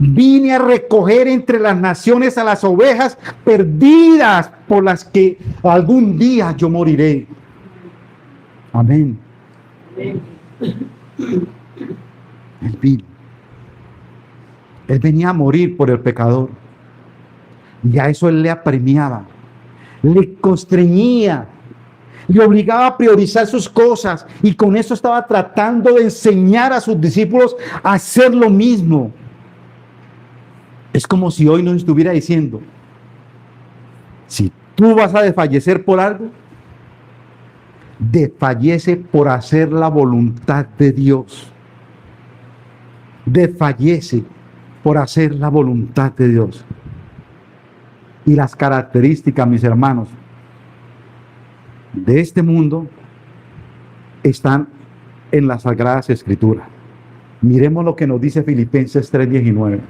Vine a recoger entre las naciones a las ovejas perdidas por las que algún día yo moriré. Amén. Él vino. Él venía a morir por el pecador. Y a eso Él le apremiaba, le constreñía, le obligaba a priorizar sus cosas. Y con eso estaba tratando de enseñar a sus discípulos a hacer lo mismo. Es como si hoy nos estuviera diciendo, si tú vas a desfallecer por algo, desfallece por hacer la voluntad de Dios. Desfallece por hacer la voluntad de Dios. Y las características, mis hermanos, de este mundo están en las Sagradas Escrituras. Miremos lo que nos dice Filipenses 3:19.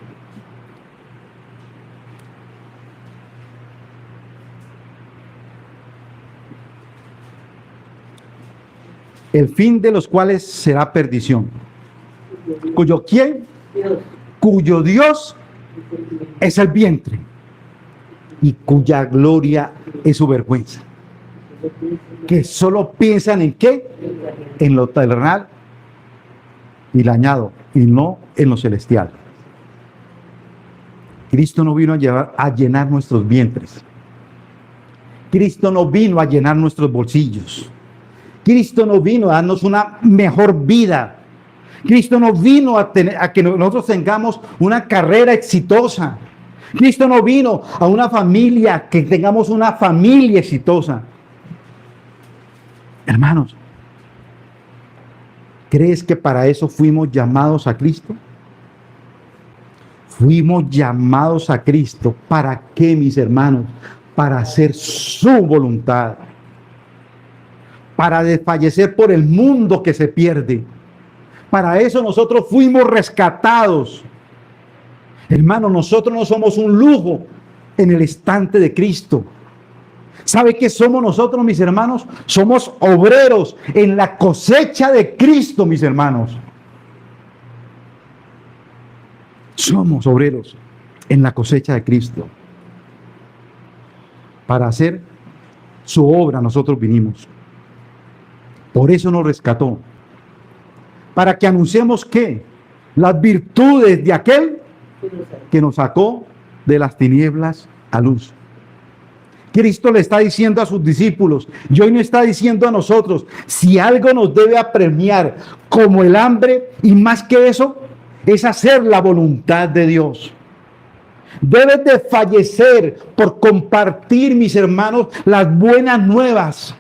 El fin de los cuales será perdición. ¿Cuyo quién? Dios. Cuyo Dios es el vientre. y cuya gloria es su vergüenza. Que solo piensan en qué, en lo terrenal y dañado, y no en lo celestial. Cristo no vino a llenar nuestros vientres. Cristo no vino a llenar nuestros bolsillos. Cristo no vino a darnos una mejor vida. Cristo no vino a que nosotros tengamos una carrera exitosa. Cristo no vino a una familia, que tengamos una familia exitosa. Hermanos, ¿crees que para eso fuimos llamados a Cristo? Fuimos llamados a Cristo. ¿Para qué, mis hermanos? Para hacer su voluntad. Para desfallecer por el mundo que se pierde. Para eso nosotros fuimos rescatados. Hermano, nosotros no somos un lujo en el estante de Cristo. ¿Sabe qué somos nosotros, mis hermanos? Somos obreros en la cosecha de Cristo, mis hermanos. Somos obreros en la cosecha de Cristo. Para hacer su obra nosotros vinimos. Por eso nos rescató. Para que anunciemos ¿qué? Las virtudes de aquel que nos sacó de las tinieblas a luz. Cristo le está diciendo a sus discípulos, y hoy nos está diciendo a nosotros, si algo nos debe apremiar como el hambre, y más que eso, es hacer la voluntad de Dios. Debes de fallecer por compartir, mis hermanos, las buenas nuevas.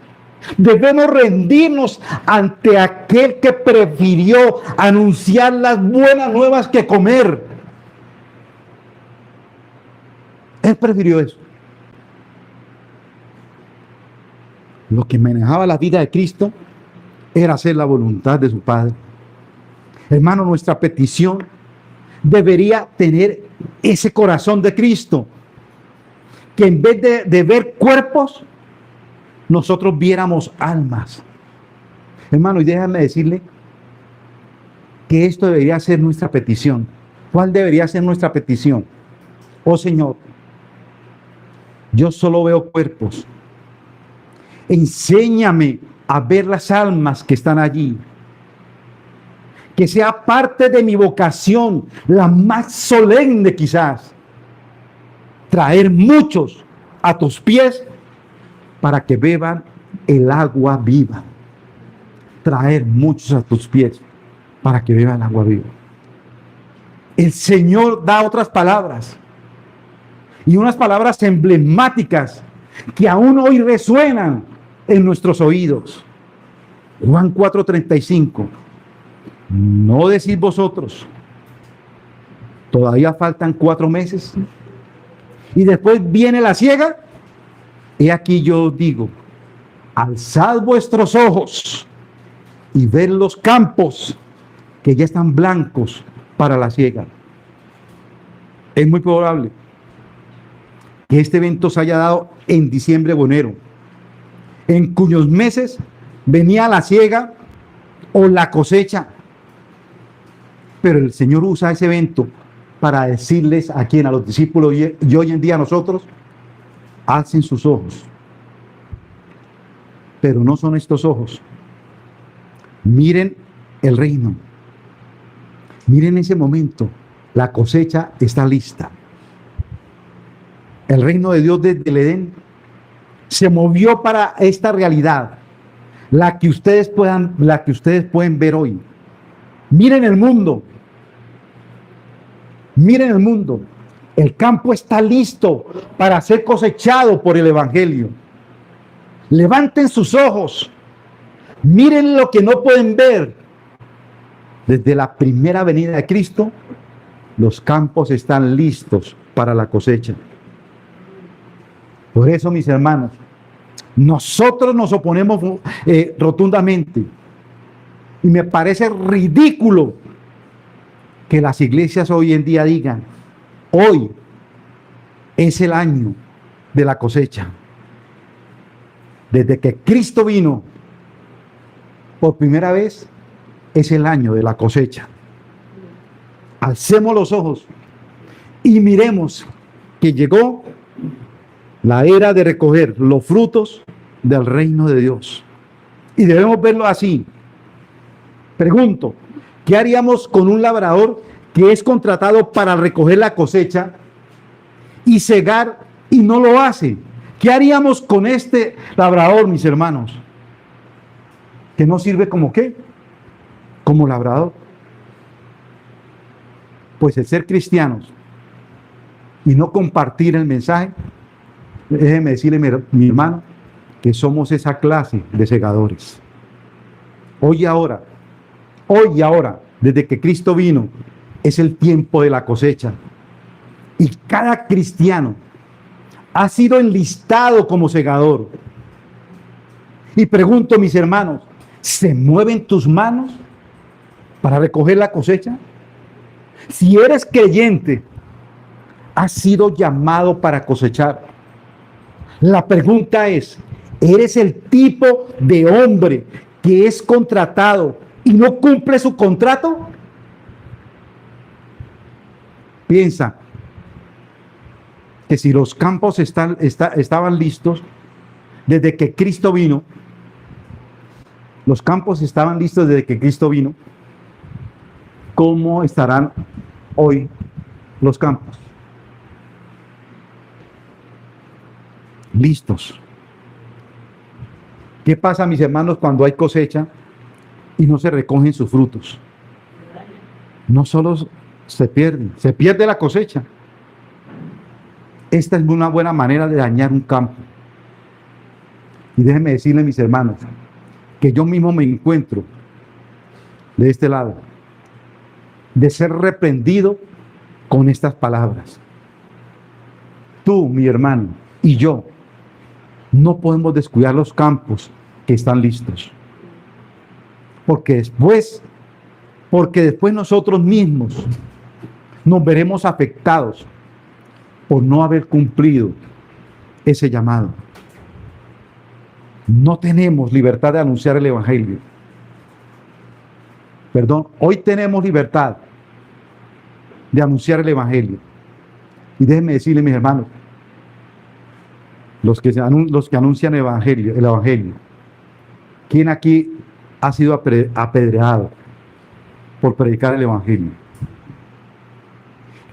Debemos rendirnos ante aquel que prefirió anunciar las buenas nuevas que comer. Él prefirió eso. Lo que manejaba la vida de Cristo era hacer la voluntad de su Padre. Hermano, nuestra petición debería tener ese corazón de Cristo, que en vez de ver cuerpos, nosotros viéramos almas. Hermano, y déjame decirle que esto debería ser nuestra petición. ¿Cuál debería ser nuestra petición? Oh Señor, yo solo veo cuerpos. Enséñame a ver las almas que están allí. Que sea parte de mi vocación, la más solemne quizás, traer muchos a tus pies para que beban el agua viva. Traer muchos a tus pies para que beban el agua viva. El Señor da otras palabras, y unas palabras emblemáticas que aún hoy resuenan en nuestros oídos. Juan 4:35. ¿No decís vosotros, todavía faltan 4 meses? Y después viene la siega. He aquí yo os digo, alzad vuestros ojos y ved los campos que ya están blancos para la siega. Es muy probable que este evento se haya dado en diciembre o enero, en cuyos meses venía la siega o la cosecha. Pero el Señor usa ese evento para decirles a quien, a los discípulos y hoy en día a nosotros, alcen sus ojos. Pero no son estos ojos. Miren el reino. Miren ese momento. La cosecha está lista. El reino de Dios desde el Edén se movió para esta realidad, la que ustedes pueden ver hoy. Miren el mundo. Miren el mundo. El campo está listo para ser cosechado por el Evangelio. Levanten sus ojos. Miren lo que no pueden ver. Desde la primera venida de Cristo, los campos están listos para la cosecha. Por eso, mis hermanos, nosotros nos oponemos rotundamente. Y me parece ridículo que las iglesias hoy en día digan, hoy es el año de la cosecha. Desde que Cristo vino por primera vez, es el año de la cosecha. Alcemos los ojos y miremos que llegó La era de recoger los frutos del reino de Dios. Y debemos verlo así. Pregunto, ¿qué haríamos con un labrador que es contratado para recoger la cosecha y cegar y no lo hace? ¿Qué haríamos con este labrador, mis hermanos? ¿Que no sirve como qué? Como labrador. Pues el ser cristianos y no compartir el mensaje, déjeme decirle, mi hermano, que somos esa clase de segadores. Hoy y ahora, desde que Cristo vino, es el tiempo de la cosecha. Y cada cristiano ha sido enlistado como segador. Y pregunto, mis hermanos, ¿se mueven tus manos para recoger la cosecha? Si eres creyente, has sido llamado para cosechar. La pregunta es, ¿eres el tipo de hombre que es contratado y no cumple su contrato? Piensa que si los campos estaban listos desde que Cristo vino, los campos estaban listos desde que Cristo vino, ¿cómo estarán hoy los campos? Listos. ¿Qué pasa, mis hermanos, cuando hay cosecha y no se recogen sus frutos? No solo se pierde la cosecha. Esta es una buena manera de dañar un campo. Y déjenme decirle, mis hermanos, que yo mismo me encuentro de este lado, de ser reprendido con estas palabras. Tú, mi hermano, y yo, no podemos descuidar los campos que están listos. Porque después nosotros mismos nos veremos afectados por no haber cumplido ese llamado. No tenemos libertad de anunciar el evangelio. Hoy tenemos libertad de anunciar el evangelio. Y déjenme decirle, mis hermanos, los que anuncian el evangelio, ¿quién aquí ha sido apedreado por predicar el evangelio?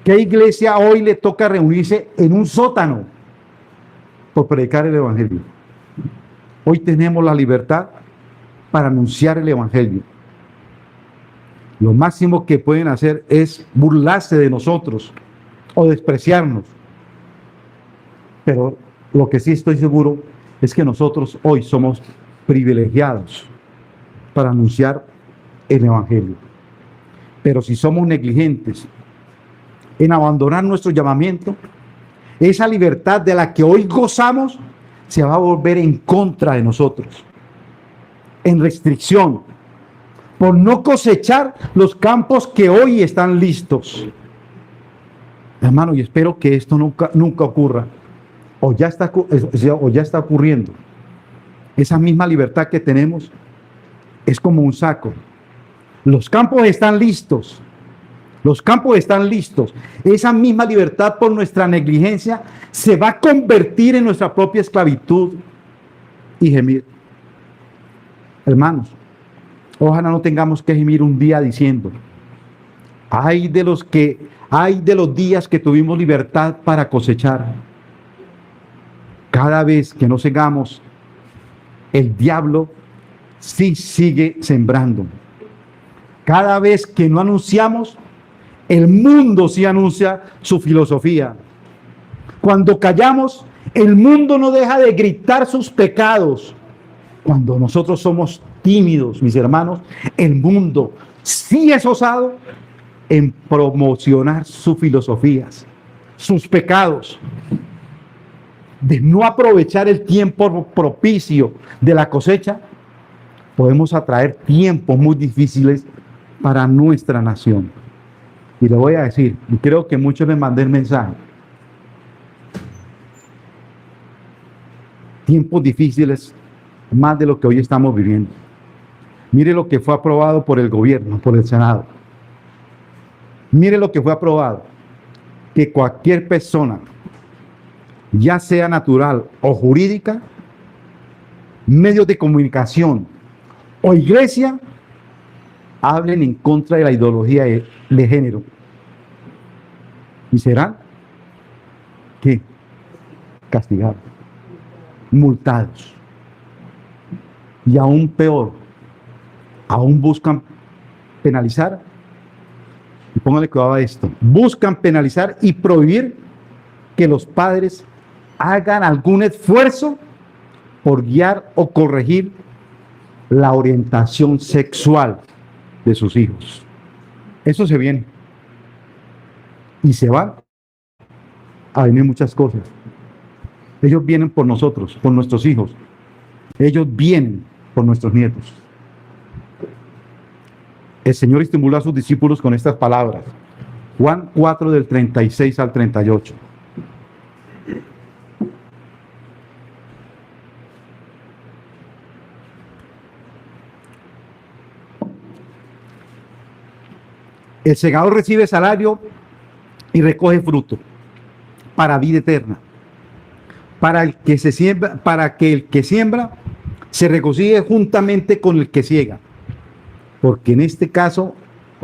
¿Qué iglesia hoy le toca reunirse en un sótano por predicar el evangelio? Hoy tenemos la libertad para anunciar el evangelio. Lo máximo que pueden hacer es burlarse de nosotros o despreciarnos. Pero lo que sí estoy seguro es que nosotros hoy somos privilegiados para anunciar el evangelio. Pero si somos negligentes en abandonar nuestro llamamiento, esa libertad de la que hoy gozamos se va a volver en contra de nosotros, en restricción, por no cosechar los campos que hoy están listos. Hermano, y espero que esto nunca ocurra, o ya está ocurriendo. Esa misma libertad que tenemos es como un saco. Los campos están listos. Los campos están listos. Esa misma libertad por nuestra negligencia se va a convertir en nuestra propia esclavitud y gemir. Hermanos, ojalá no tengamos que gemir un día diciendo, ay de los días que tuvimos libertad para cosechar. Cada vez que no segamos, el diablo sí sigue sembrando. Cada vez que no anunciamos, el mundo sí anuncia su filosofía. Cuando callamos, el mundo no deja de gritar sus pecados. Cuando nosotros somos tímidos, mis hermanos, el mundo sí es osado en promocionar sus filosofías, sus pecados. De no aprovechar el tiempo propicio de la cosecha, podemos atraer tiempos muy difíciles para nuestra nación. Y le voy a decir, y creo que muchos les mandé el mensaje, tiempos difíciles más de lo que hoy estamos viviendo. Mire lo que fue aprobado por el gobierno, por el Senado. Mire lo que fue aprobado, que cualquier persona ya sea natural o jurídica, medios de comunicación o iglesia, hablen en contra de la ideología de género. Y serán, ¿qué? Castigados, multados. Y aún peor, aún buscan penalizar, y póngale cuidado a esto, buscan penalizar y prohibir que los padres hagan algún esfuerzo por guiar o corregir la orientación sexual de sus hijos. Eso se viene. Y se van a venir muchas cosas. Ellos vienen por nosotros, por nuestros hijos. Ellos vienen por nuestros nietos. El Señor estimuló a sus discípulos con estas palabras. Juan 4, del 36 al 38. El segador recibe salario y recoge fruto para vida eterna, para el que se siembra, para que el que siembra se regocije juntamente con el que ciega, porque en este caso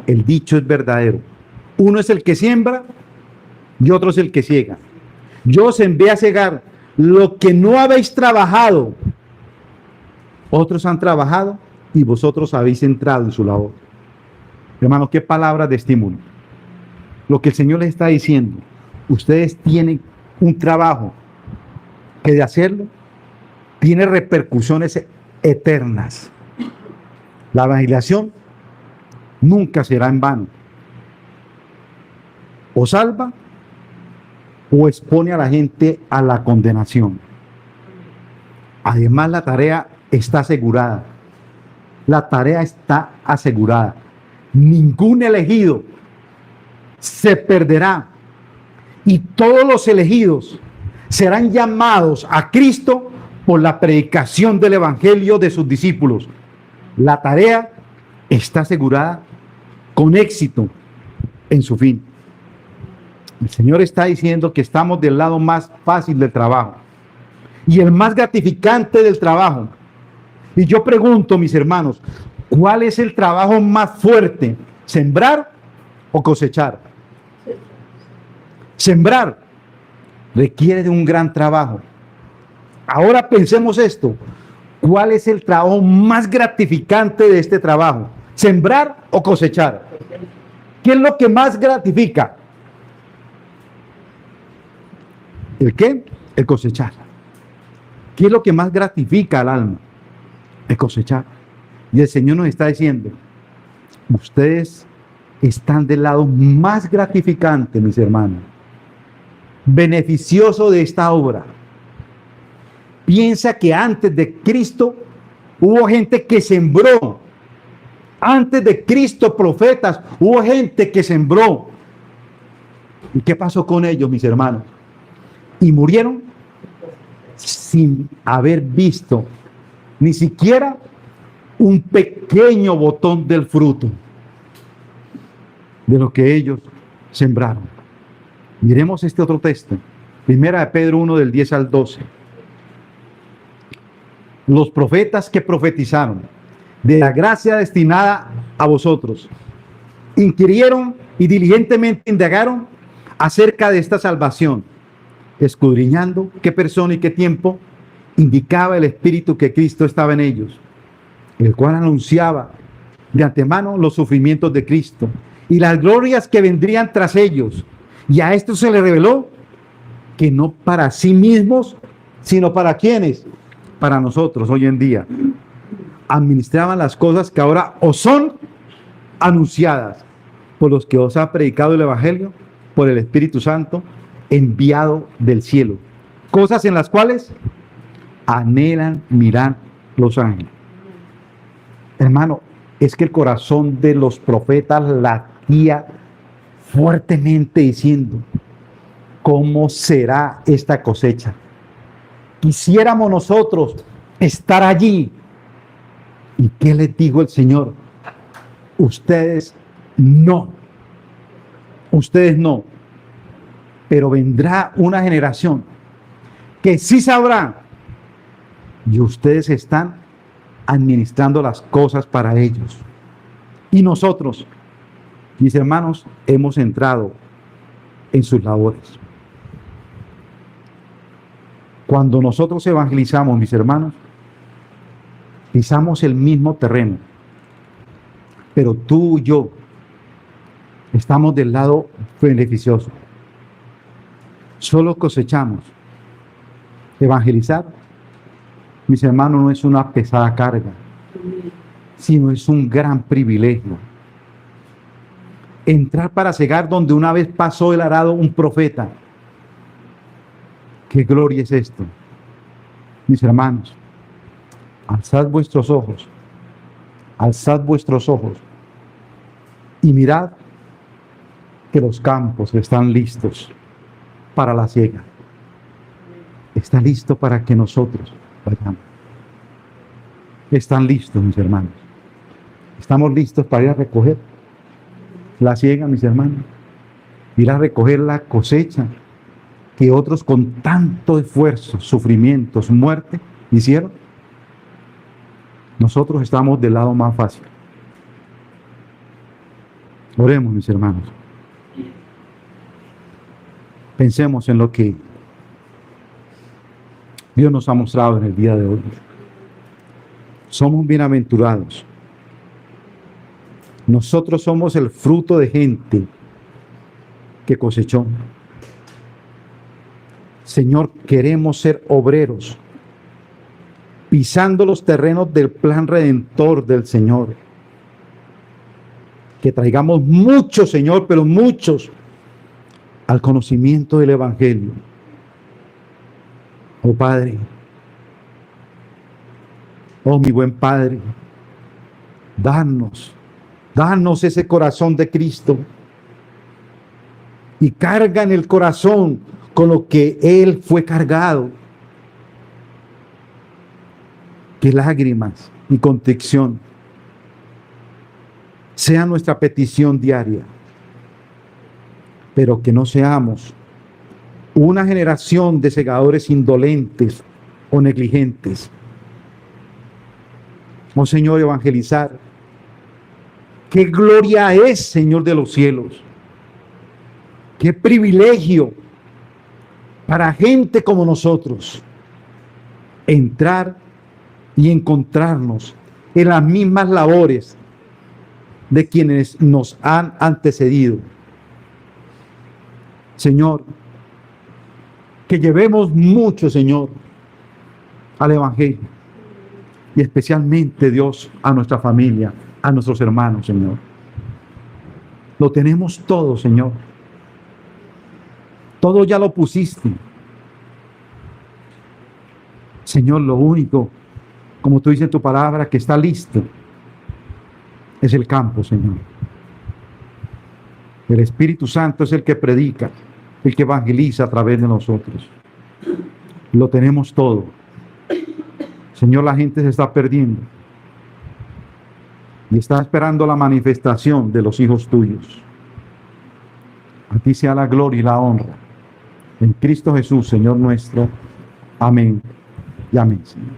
el dicho es verdadero: uno es el que siembra y otro es el que ciega. Yo os envié a cegar lo que no habéis trabajado, otros han trabajado y vosotros habéis entrado en su labor. Hermano, qué palabras de estímulo. Lo que el Señor les está diciendo: ustedes tienen un trabajo que de hacerlo tiene repercusiones eternas. La evangelización nunca será en vano. O salva o expone a la gente a la condenación. Además, la tarea está asegurada. La tarea está asegurada. Ningún elegido se perderá, y todos los elegidos serán llamados a Cristo por la predicación del evangelio de sus discípulos. La tarea está asegurada con éxito en su fin. El Señor está diciendo que estamos del lado más fácil del trabajo y el más gratificante del trabajo. Y yo pregunto, mis hermanos, ¿cuál es el trabajo más fuerte? ¿Sembrar o cosechar? Sembrar requiere de un gran trabajo. Ahora pensemos esto: ¿cuál es el trabajo más gratificante de este trabajo? ¿Sembrar o cosechar? ¿Qué es lo que más gratifica? ¿El qué? El cosechar. ¿Qué es lo que más gratifica al alma? El cosechar. Y el Señor nos está diciendo: ustedes están del lado más gratificante, mis hermanos, beneficioso de esta obra. Piensa que antes de Cristo hubo gente que sembró. Antes de Cristo, profetas, hubo gente que sembró. ¿Y qué pasó con ellos, mis hermanos? Y murieron sin haber visto ni siquiera un pequeño botón del fruto de lo que ellos sembraron. Miremos este otro texto, Primera de Pedro 1, del 10 al 12. Los profetas que profetizaron de la gracia destinada a vosotros inquirieron y diligentemente indagaron acerca de esta salvación, escudriñando qué persona y qué tiempo indicaba el Espíritu que Cristo estaba en ellos, el cual anunciaba de antemano los sufrimientos de Cristo y las glorias que vendrían tras ellos. Y a esto se le reveló que no para sí mismos, sino para quienes, para nosotros hoy en día, administraban las cosas que ahora os son anunciadas por los que os ha predicado el Evangelio por el Espíritu Santo enviado del cielo, cosas en las cuales anhelan mirar los ángeles. Hermano, es que el corazón de los profetas latía fuertemente diciendo: ¿cómo será esta cosecha? Quisiéramos nosotros estar allí. ¿Y qué les dijo el Señor? Ustedes no. Ustedes no. Pero vendrá una generación que sí sabrá. Y ustedes están administrando las cosas para ellos. Y nosotros, mis hermanos, hemos entrado en sus labores. Cuando nosotros evangelizamos, mis hermanos, pisamos el mismo terreno. Pero tú y yo estamos del lado beneficioso. Solo cosechamos. Evangelizar, mis hermanos, no es una pesada carga, sino es un gran privilegio. Entrar para cegar donde una vez pasó el arado un profeta. ¿Qué gloria es esto? Mis hermanos, alzad vuestros ojos y mirad que los campos están listos para la siega. Está listo para que nosotros vayamos. Están listos, mis hermanos. Estamos listos para ir a recoger la siega, mis hermanos. Ir a recoger la cosecha que otros con tanto esfuerzo, sufrimientos, muerte hicieron. Nosotros estamos del lado más fácil. Oremos, mis hermanos. Pensemos en lo que Dios nos ha mostrado en el día de hoy. Somos bienaventurados. Nosotros somos el fruto de gente que cosechó. Señor, queremos ser obreros, pisando los terrenos del plan redentor del Señor. Que traigamos muchos, Señor, pero muchos, al conocimiento del Evangelio. Oh Padre, oh mi buen Padre, danos ese corazón de Cristo y carga en el corazón con lo que Él fue cargado. Que lágrimas y contrición sea nuestra petición diaria, pero que no seamos una generación de segadores indolentes o negligentes. Oh Señor, evangelizar. Qué gloria es, Señor de los cielos. Qué privilegio para gente como nosotros entrar y encontrarnos en las mismas labores de quienes nos han antecedido. Señor, que llevemos mucho, Señor, al Evangelio y especialmente, Dios, a nuestra familia, a nuestros hermanos, Señor. Lo tenemos todo, Señor. Todo ya lo pusiste. Señor, lo único, como tú dices en tu palabra, que está listo, es el campo, Señor. El Espíritu Santo es el que predica, el que evangeliza a través de nosotros. Lo tenemos todo. Señor, la gente se está perdiendo y está esperando la manifestación de los hijos tuyos. A ti sea la gloria y la honra. En Cristo Jesús, Señor nuestro. Amén y amén, Señor.